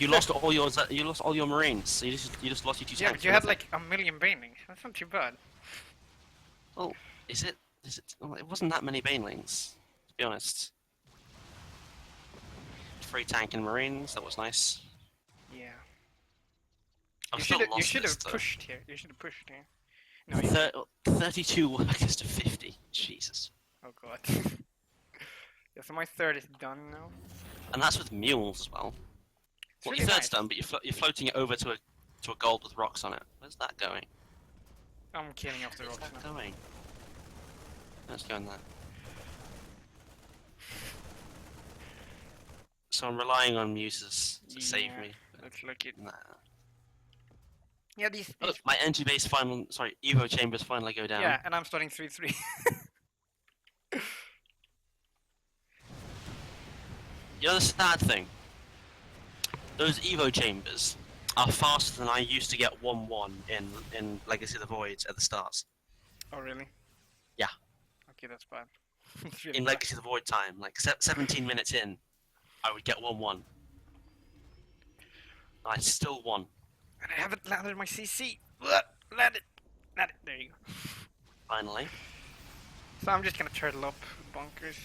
You lost all your marines. So you just lost your two Yeah, tanks. but you had like a million banelings. That's not too bad. Oh, is it? Is it? Well, it wasn't that many banelings, to be honest. Free tank and marines. That was nice. Yeah. I've You still should lost this have though. pushed here. You should have pushed here. No, you didn't. 32 workers to 50. Jesus. Oh god. Yeah, so my third is done now. And that's with mules as well. It's Well, really your third's nice. done, but you're floating it over to a gold with rocks on it. Where's that going? I'm killing off the Where's rocks that now. going? Let's go in there. So I'm relying on muses to save Yeah, me. looks like it. Nah. Yeah, these. Oh, look, my energy base Evo chambers finally go down. Yeah, and I'm starting 3-3. You know the sad thing? Those Evo chambers are faster than I used to get 1-1 in Legacy of the Void at the start. Oh really? Yeah. Okay, that's bad. It's really In bad. Legacy of the Void time, like 17 minutes in, I would get 1-1. I still won. And I haven't landed my CC. Land it. Land it. There you go. Finally. So I'm just gonna turtle up with bunkers.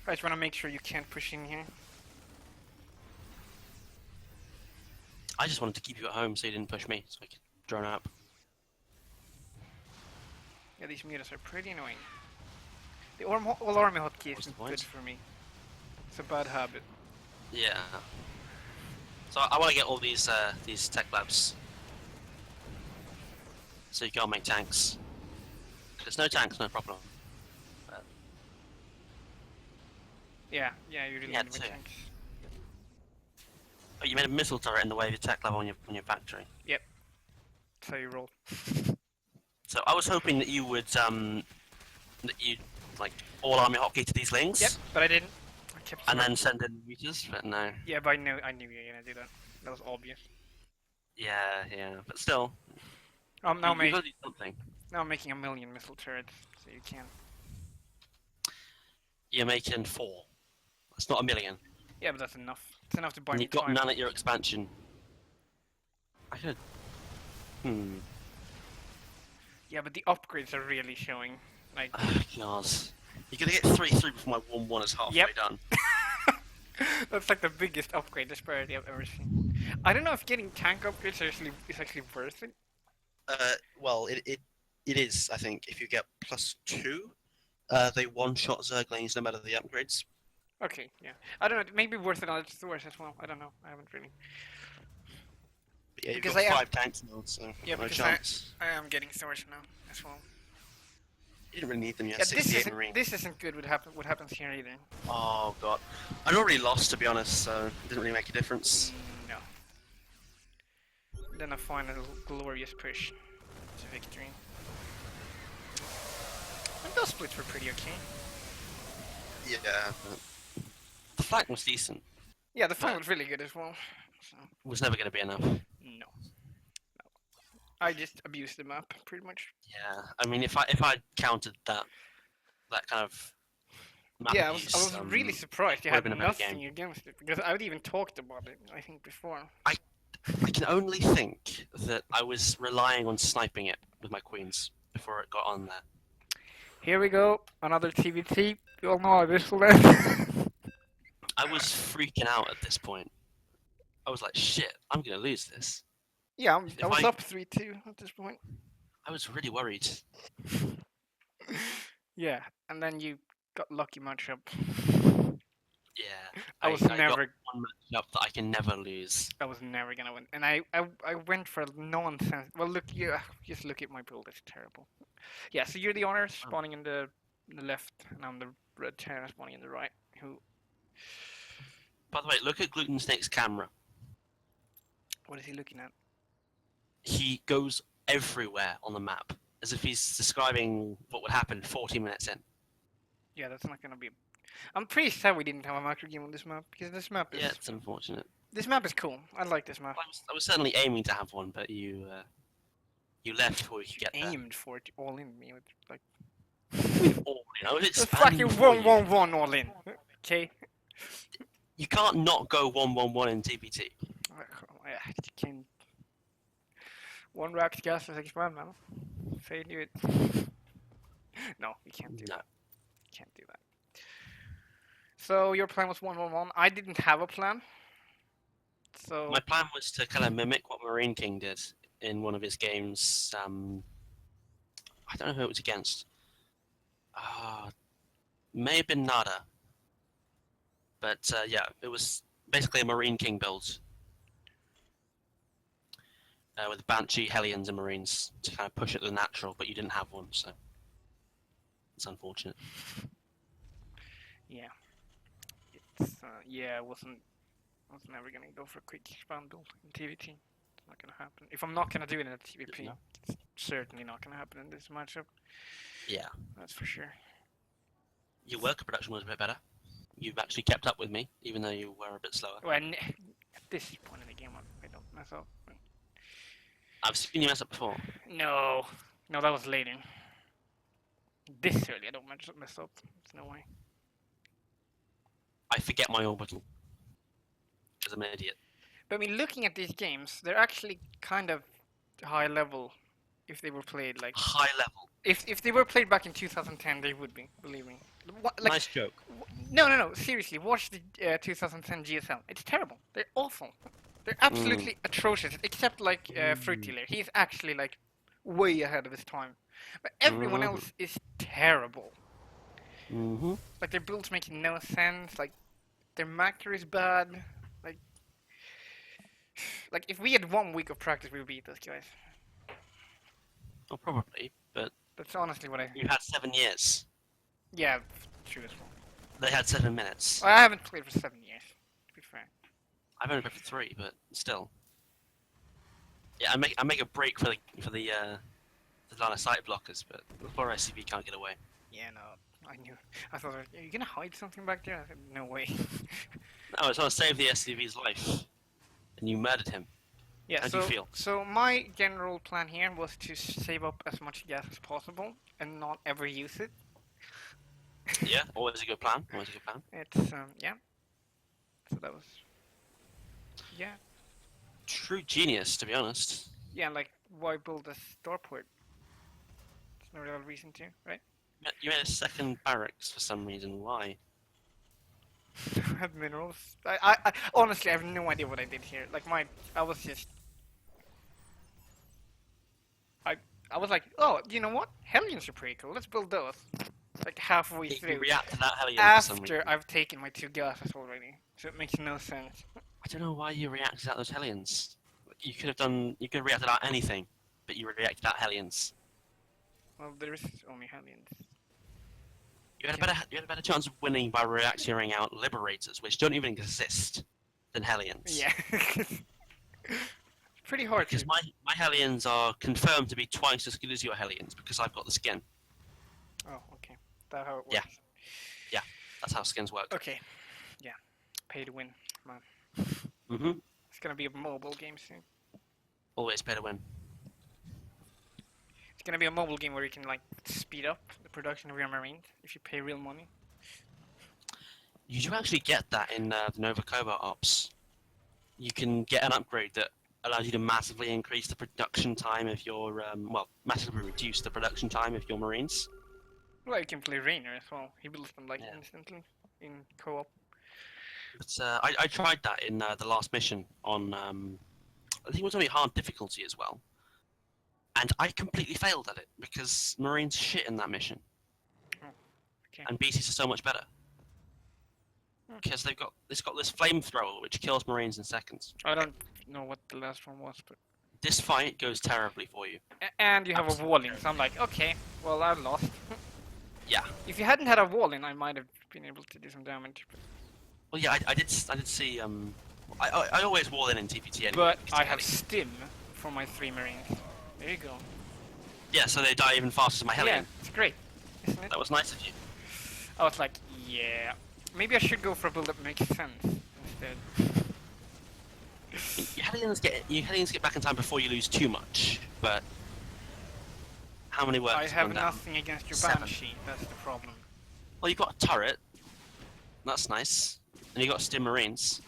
I just wanna make sure you can't push in here. I just wanted to keep you at home so you didn't push me, so I could drone up. Yeah, these mutas are pretty annoying. The all army hotkey What's the isn't point? good for me. It's a bad habit. Yeah. So I want to get all these tech labs, so you can't make tanks. If there's no tanks, no problem. Yeah, you really Yeah, need too. my tanks. Oh, you made a missile turret in the way of your tech lab on your factory. Yep. That's how you roll. So I was hoping that you would like all army hotkey to these links. Yep, but I didn't. I kept And smart. then send in meters, but no. Yeah, but I knew you were gonna do that. That was obvious. Yeah, but still, Now you gotta do something. I'm making a million missile turrets, so you can. You're making 4. That's not a million. Yeah, but that's enough. It's enough to buy And me you've got time. none at your expansion. I could. Yeah, but the upgrades are really showing. Like, Oh, God. You're gonna get 3-3 before my 1-1 is halfway Yep. done. that's like the biggest upgrade disparity I've ever seen. I don't know if getting tank upgrades is actually worth it. Well, it is, I think, if you get +2, they one-shot Zerglings no matter the upgrades. Okay, yeah. I don't know. Maybe worth it on Thors as well. I don't know. I haven't really. But yeah, you've Because got I am- 5 tanks now, so Yeah, no because chance. I am getting Thors now as well. You didn't really need them yet. Yeah, 68 Marine. this isn't good. What happens here either? Oh god, I'd already lost to be honest, so it didn't really make a difference. No. Then a final glorious push to victory. And those splits were pretty okay. Yeah, but the flank was decent. Yeah, the fun was really good as well. So, It was never going to be enough. no. I just abused the map pretty much. Yeah, I mean, if I counted that kind of map Yeah, I abuse, was really surprised you would have had been a better nothing against it because I'd even talked about it. I think before. I can only think that I was relying on sniping it with my queens before it got on there. Here we go, another TVT. You all know how this will end. I was freaking out at this point. I was like, shit, I'm going to lose this. Yeah, I If was I- up 3-2 at this point. I was really worried. Yeah, and then you got lucky matchup. Yeah. I was I got never one matchup that I can never lose. I was never gonna win, and I went for nonsense. Well, look, you just look at my build. It's terrible. Yeah, so you're the honor Oh. spawning in the left, and I'm the red terror spawning in the right. Who? By the way, look at Gluten Snake's camera. What is he looking at? He goes everywhere on the map, as if he's describing what would happen 40 minutes in. Yeah, that's not gonna be. I'm pretty sad we didn't have a macro game on this map because Yeah, it's unfortunate. this map is cool. I like this map. I was certainly aiming to have one, but you left before we could get there. Aimed for it all in me with like All in. I was the expanding fucking for you. 1-1-1 all in. Okay. You can't not go 1-1-1 in TPT. Yeah, you can. One racked gas as expand, man. Say do it. No, you can't do No. that. You can't do that. So your plan was 1-1-1. I didn't have a plan. So My plan was to kind of mimic what Marine King did in one of his games. I don't know who it was against. May have been Nada. But yeah, it was basically a Marine King build. With Banshee, Hellions, and Marines to kind of push it to the natural, but you didn't have one, so it's unfortunate. yeah, it's yeah, I was never gonna go for a quick expand build in TVT. It's not gonna happen. If I'm not gonna do it in a TVP, No. it's certainly not gonna happen in this matchup. Yeah, That's for sure. your worker production was a bit better. You've actually kept up with me, even though you were a bit slower. When at this point in the game, I don't mess up. I've seen you mess up before. No, no, that was later. This early, I don't mess up. There's no way. I forget my orbital because I'm an idiot. But I mean, looking at these games, they're actually kind of high level. If they were played like High level. if they were played back in 2010, they would be. Believe me. Like, Nice joke. no. Seriously, watch the 2010 GSL. It's terrible. They're awful. They're absolutely atrocious. Except like Fruit Dealer. He's actually like way ahead of his time. But everyone else is terrible. Mm-hmm. Like their builds make no sense. Like their macro is bad. Like if we had 1 week of practice, we would beat those guys. Well, probably, but That's honestly what I. you had 7 years. Yeah, true as well. They had 7 minutes. I haven't played for 7 years. To be fair. I've only played for 3, but still. Yeah, I make a break for the line of sight blockers, but before SCV can't get away. Yeah, no, I knew. I thought, are you gonna hide something back there? I said, no way. No, I was trying to save the SCV's life, and you murdered him. Yeah. How do you feel? So my general plan here was to save up as much gas as possible and not ever use it. Yeah, always a good plan. Always a good plan. It's yeah. So that was. Yeah. True genius, to be honest. Yeah, like why build a starport? There's no real reason to, right? You made a second barracks for some reason. Why? Had minerals. I honestly I have no idea what I did here. Like I was just I was like, oh, you know what? Hellions are pretty cool. Let's build those. Like halfway You through. react to that Hellion for some reason. After I've taken my 2 gases already, so it makes no sense. I don't know why you reacted at those Hellions. You could have reacted at anything, but you reacted at Hellions. Well, there's only Hellions. You had a better chance of winning by reacting out Liberators, which don't even exist, than Hellions. Yeah. Pretty hard Because to. my Hellions are confirmed to be twice as good as your Hellions, because I've got the skin. Oh, okay. That's how it works. Yeah. That's how skins work. Okay. Yeah. Pay to win, man. Mm-hmm. It's gonna be a mobile game soon. Always pay to win. It's gonna be a mobile game where you can like speed up the production of your marines if you pay real money. You do actually get that in the Nova Cobalt ops. You can get an upgrade that allows you to massively increase the production time of your, massively reduce the production time of your marines. Well, you can play Rainer as well. He builds them like Yeah. instantly in co-op. But I tried that in the last mission on, I think it was only hard difficulty as well. And I completely failed at it because Marines shit in that mission. Okay. And BCs are so much better. because it's got this flamethrower which kills Marines in seconds. I don't know what the last one was, but This fight goes terribly for you. and you have a Absolutely wall in, so I'm like, okay, well I lost. Yeah. If you hadn't had a wall in, I might have been able to do some damage. Well, yeah, I did see. I always wall in TPT anyway. But because I the have Hellions- stim for my 3 marines. There you go. Yeah, so they die even faster than my Yeah, Hellion. it's great, isn't it? That was nice of you. I was like, yeah, maybe I should go for a build that makes sense instead. Your Hellions get back in time before you lose too much. But how many I workers have have gone down? nothing against your 7. Banshee, that's the problem. Well, you've got a turret. That's nice. And you got Stim Marines.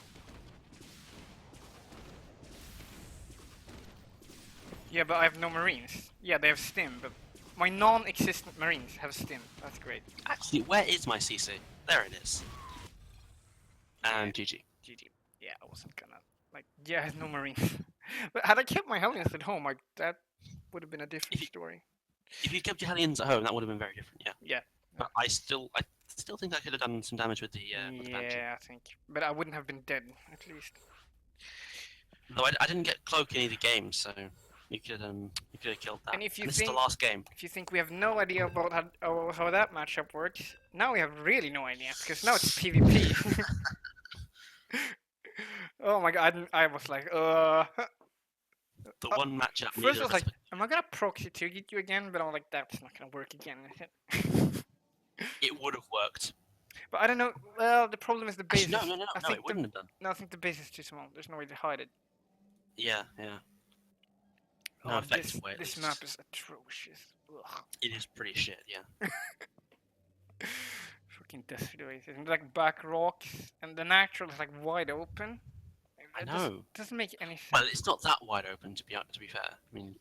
Yeah, but I have no marines. Yeah, they have stim, but my non-existent marines have stim. That's great. Actually, where is my CC? There it is. And GG. GG. Yeah, I wasn't gonna like. Yeah, I have no marines. But had I kept my Hellions at home, that would have been a different story. If you kept your Hellions at home, that would have been very different. Yeah. Yeah. But I still think I could have done some damage with the Banshee. Yeah, I think. But I wouldn't have been dead, at least. Though I didn't get cloak in either game, so you could have killed that. And if you this is the think last game. if you think we have no idea about how that matchup works, now we have really no idea because now it's PvP. Oh my god, I was like, The one matchup First neither I was of like, us. am I gonna proxy to get you again? But I'm like, that's not gonna work again, is it? It would have worked. But I don't know. Well, the problem is the base. Actually, no, I no, think it wouldn't have done. No, I think the base is too small. There's no way to hide it. Yeah. No Oh, effective way. At this least. map is atrocious. Ugh. It is pretty shit. Yeah. Fucking desert oasis. And like back rocks, and the natural is like wide open. I It know. doesn't make any sense. Well, it's not that wide open to be fair. I mean,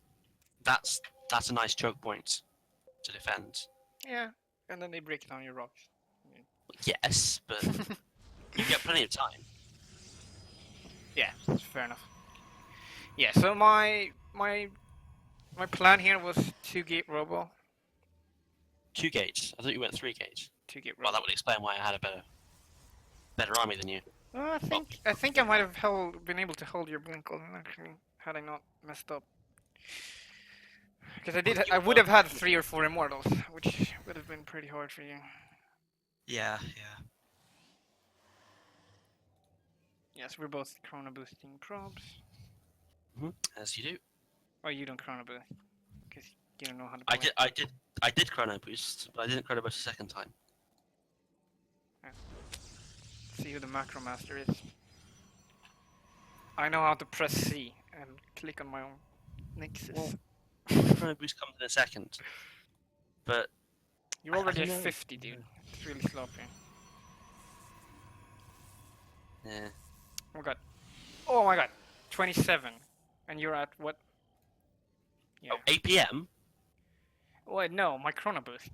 that's a nice choke point to defend. Yeah, and then they break down your rocks. Yes, but you get plenty of time. Yeah, that's fair enough. Yeah, so my plan here was 2-gate robo. 2 gauge. I thought you went 3 gauge. 2-gate robo. Well, that would explain why I had a better army than you. Well, I think I might have been able to hold your blink on actually, had I not messed up. Because I would have had 3 or 4 immortals, which would have been pretty hard for you. Yeah. Yes, we're both chrono boosting probs. As you do. Oh, you don't chrono boost because you don't know how to play. I did chrono boost, but I didn't chrono boost a second time. See who the macro master is. I know how to press C and click on my own Nexus. Well, chrono boost comes in a second, but you're already at don't know. 50, dude. It's really sloppy. Yeah. Oh my god. Oh my god. 27. And you're at what? Yeah. Oh, 8 p.m. Wait, no, my chrono boost.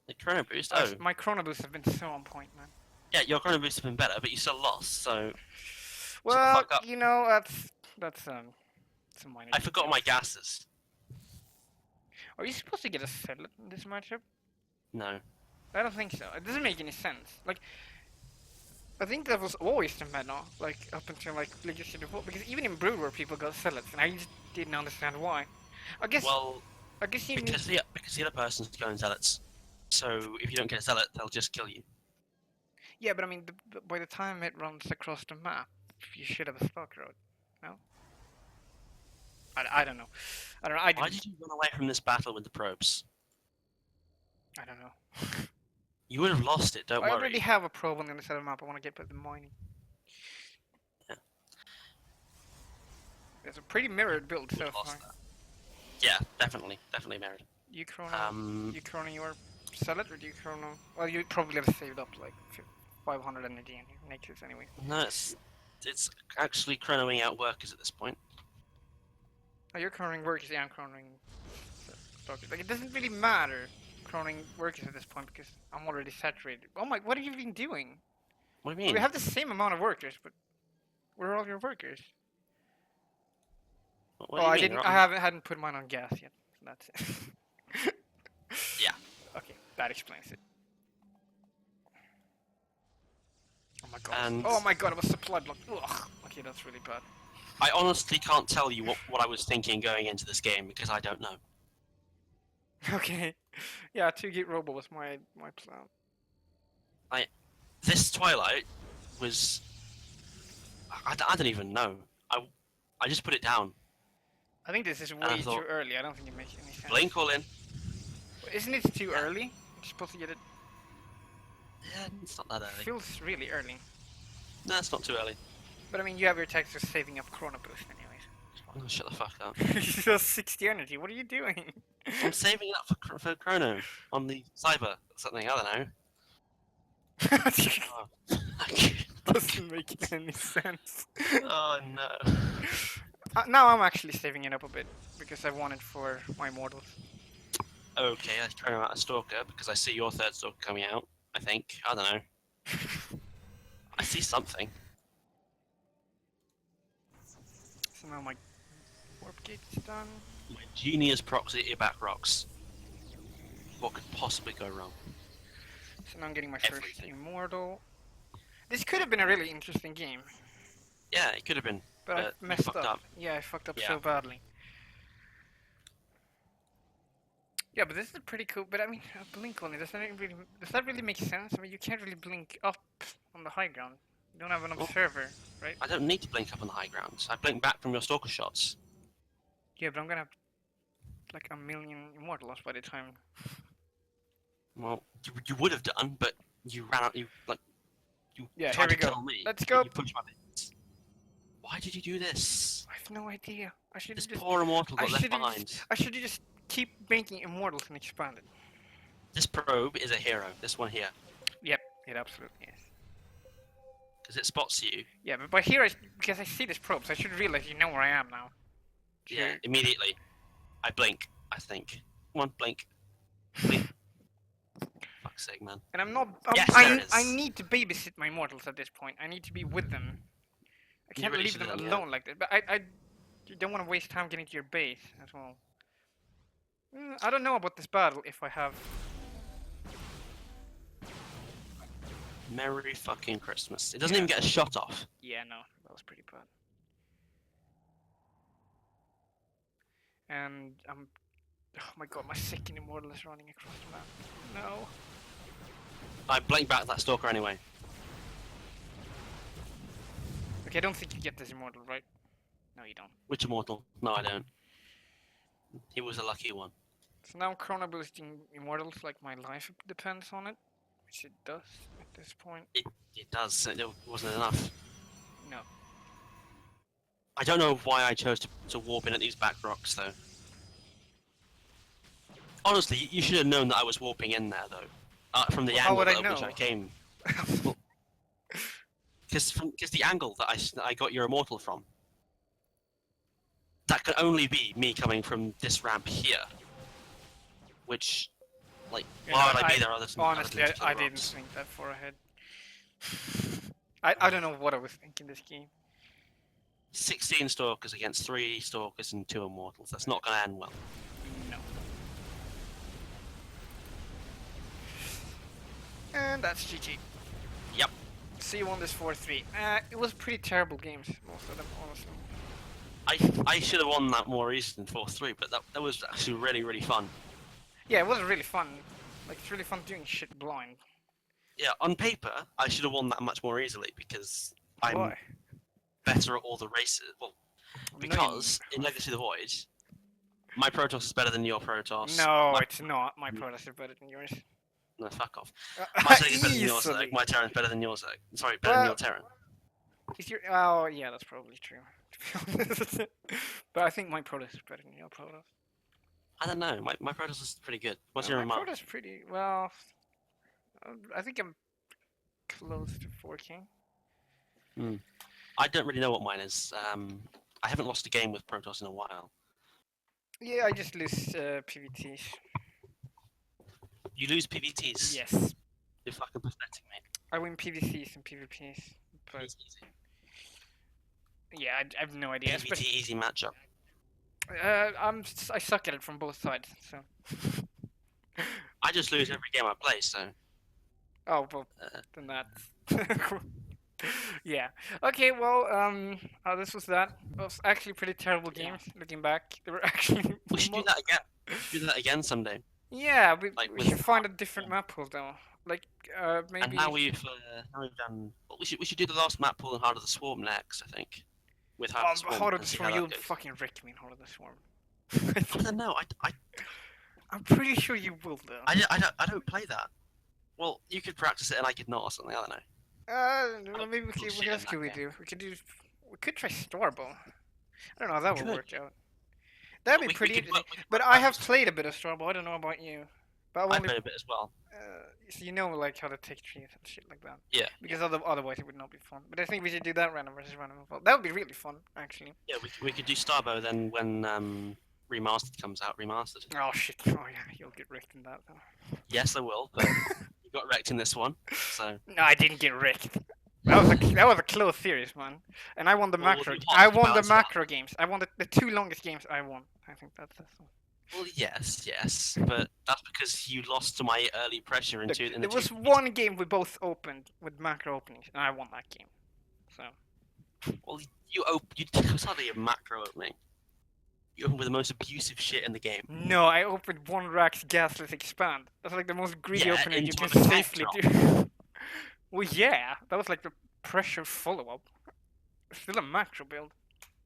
The chrono boost. Oh, My chrono boosts have been so on point, man. yeah, your chrono boost has been better, but you still lost. So Well, fuck up. you know, that's a minor. I forgot detail. my gases. Are you supposed to get a Zealot in this matchup? No. I don't think so. It doesn't make any sense. Like, I think that was always the meta, like up until like Legacy of Default, because even in Brood where people got Zealots, and I just didn't understand why. I guess you need. Because the other person's going zealots. So if you don't get a zealot, they'll just kill you. Yeah, but I mean, by the time it runs across the map, you should have a stock road. No. I don't know. Why did you run away from this battle with the probes? I don't know. You would have lost it. Don't I worry. already have a probe on the other side of the map. I want to get back to mining. Yeah. It's a pretty mirrored build so far. That. Yeah, definitely mirrored. You chrono your Zealot, or do you chrono? Well, you probably have saved up like 500 energy in your Nexus anyway. No, it's actually chronoing out workers at this point. Oh, you're chronoing workers, yeah, I'm chronoing doctors. Like, it doesn't really matter chronoing workers at this point because I'm already saturated. Oh my, what have you been doing? What do you mean? We have the same amount of workers, but where are all your workers? What do you mean? I hadn't put mine on gas yet. So that's it. Yeah. Okay, that explains it. Oh my god. And Oh my god, it was supply block. Ugh. Okay, that's really bad. I honestly can't tell you what I was thinking going into this game because I don't know. Okay. Yeah, 2 gate robo was my plan. This Twilight was I don't even know. I just put it down I think this is and I way too thought early. I don't think it makes any sense. blink all in. Isn't it too Yeah, early? You're supposed to get it. yeah, it's not that early. Feels really early. No, it's not too early. But I mean, you have your Texas saving up Chrono Boost anyways. Oh, shut the fuck up. It's just 60 energy. What are you doing? I'm saving it up for Chrono on the Cyber or something. I don't know. Oh, Doesn't make any sense. oh no. Now I'm actually saving it up a bit because I want it for my mortals. Okay, I try out a Stalker because I see your third Stalker coming out. I think. I don't know. I see something. So now my warp gate is done. My genius proxy back rocks. What could possibly go wrong? So now I'm getting my first Everything. immortal. This could have been a really interesting game, Yeah, it could have been. but I You messed fucked up. up. Yeah, I fucked up Yeah. so badly. Yeah, but this is pretty cool. But I mean, blink only does that really make sense? I mean, you can't really blink up on the high ground. You don't have an Well, observer, right? I don't need to blink up on the high ground. I blink back from your Stalker shots. Yeah, but I'm gonna have like a million immortals by the time. Well, you would have done, but you ran out. You Yeah, tried here we to go. kill me. Let's but go. You pushed my bits. Why did you do this? I have no idea. I should This have just. poor immortal I got left should behind. I should just keep making immortals and expand it. This probe is a hero. This one here, Yep, it absolutely is. because it spots you. Yeah, but by here, because I see this probe, so I should realize you know where I am now. Yeah, Sure. immediately. I blink. I think. Come on, blink. Blink. Fuck's sake, man. And I'm not. Yes, there it I is. need to babysit my mortals at this point. I need to be with them. I You can't really leave should them have done, alone like that. But I don't want to waste time getting to your base as well. I don't know about this battle if I have. Merry fucking Christmas. It doesn't Yeah. even get a shot off. Yeah, no, that was pretty bad. And oh my god, my second immortal is running across the map. No. I blink back that Stalker anyway. Okay, I don't think you get this immortal, right? No, you don't. Which immortal? No, I don't. He was a lucky one. So now I'm chrono boosting immortals like my life depends on it, which it does at this point. It does. It wasn't enough. No. I don't know why I chose to warp in at these back rocks, though. Honestly, you should have known that I was warping in there, though. From the Well, how angle would I at which know? I came. Because the angle that I got your immortal from. That could only be me coming from this ramp here. Which, like, You why know, would I be there other than honestly, other than I the didn't rocks? think that far ahead. I don't know what I was thinking this game. 16 Stalkers against 3 Stalkers and 2 Immortals. That's not going to end well. No. And that's GG. Yep. See you on this 4-3. It was pretty terrible games, most of them, honestly. I should have won that more easily than 4-3, but that was actually really, really fun. Yeah, it was really fun. Like, it's really fun doing shit blind. Yeah, on paper, I should have won that much more easily because I'm Why? better at all the races. Well, No, because in Legacy of the Void, my Protoss is better than your Protoss. No, my, it's not. My Protoss are better than yours. no, fuck off. My Zerg is better than your Easily. Zerg. My Terran is better than your Zerg. Sorry, better than Well- your Terran. Is your... Oh, yeah, that's probably true. To be honest. But I think my Protoss is better than your Protoss. I don't know. My Protoss is pretty good. What's Well, your my remark? Protoss pretty... Well... I think I'm close to 4K. I don't really know what mine is. I haven't lost a game with Protoss in a while. Yeah, I just lose PVTs. You lose PVTs. Yes. You're fucking pathetic, mate. I win PVCs and PvPs. But It's easy. yeah, I have no idea. PVT easy matchup. I suck at it from both sides, so. I just lose every game I play, so Oh, well, Uh. then that's. Yeah. Okay. Well, this was that. It was actually pretty terrible Yeah. games. Looking back, they were actually. We should do that again. We should do that again someday. Yeah, we Like we with should find a different map pool though. Like, and maybe. now we've done. Well, we should do the last map pool in Heart of the Swarm next. I think with Heart of Oh, the Swarm Heart of and the see Swarm, how that you'll goes. fucking wreck me in Heart of the Swarm. I don't know. I'm pretty sure you will though. I don't play that. Well, you could practice it and I could not or something. I don't know. I Well, don't maybe we feel could. What shit else in could that we game. do? We could do. We could try Starball. I don't know how We that would could. work out. That'd be We pretty could interesting. work. We could But work I have backwards. played a bit of Starball. I don't know about you, but I've I only. played a bit as well. So you know, like how to take trees and shit like that. Yeah, yeah, Because otherwise it would not be fun. But I think we should do that random versus random. That would be really fun, actually. yeah. We could do Starbow then when remastered comes out. Remastered. Oh shit! Oh yeah, you'll get wrecked in that though. Yes, I will. But you got wrecked in this one, so No, I didn't get wrecked. That was a close series, man. And I won the well, we'll macro. do I HOTS to won the balance it out. macro games. I won the two longest games. I won. I think that's it. Well, yes, yes, but that's because you lost to my early pressure Look, in the there two. was one game we both opened with macro openings, and I won that game. So Well, you it was hardly a macro opening. You opened with the most abusive shit in the game. no, I opened one Rax Gasless Expand. That's like the most greedy Yeah, opening you into can a mechanic safely drop. do. Well, yeah, that was like the pressure follow-up. Still a macro build.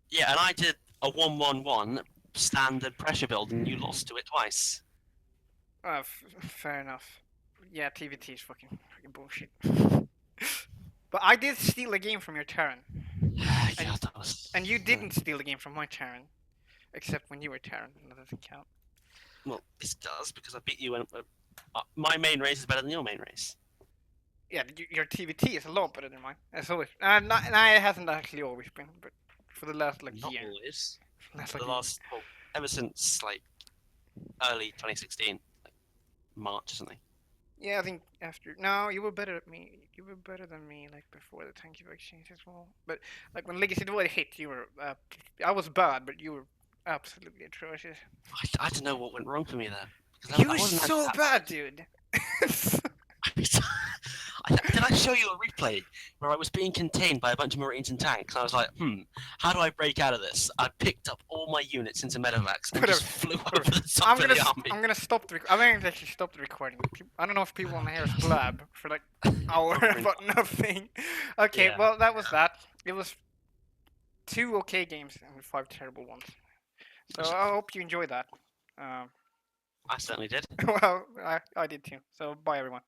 Yeah, and I did a 1-1-1 standard pressure build, and you lost to it twice. Fair enough. Yeah, TVT is fucking bullshit. But I did steal a game from your Terran, Yeah, and that was. and you didn't steal a game from my Terran, except when you were Terran. That doesn't count. Well, this does because I beat you. My main race is better than your main race. Yeah, your TVT is a lot better than mine. As always. It hasn't actually always been, but for the last like Not year. always. Last For like the last, well, ever since like early 2016, like March or something. yeah, I think after. No, you were better at me. You were better than me like before the Thank You exchange as well. But like when Legacy Duel hit, you were. I was bad, but you were absolutely atrocious. I don't know what went wrong for me there because You I were wasn't actually so that bad, bad. dude. Did I show you a replay where I was being contained by a bunch of Marines and tanks? I was like, how do I break out of this? I picked up all my units into medevacs and Whatever. just flew over Whatever. the top of the army. I'm gonna stop the. I'm gonna actually stop the recording. I don't know if people want to hear us blab for like an hour Over about nothing. Okay, yeah, well that was that. It was two okay games and five terrible ones. So I hope you enjoyed that. Um, I certainly did. well, I did too. So bye everyone.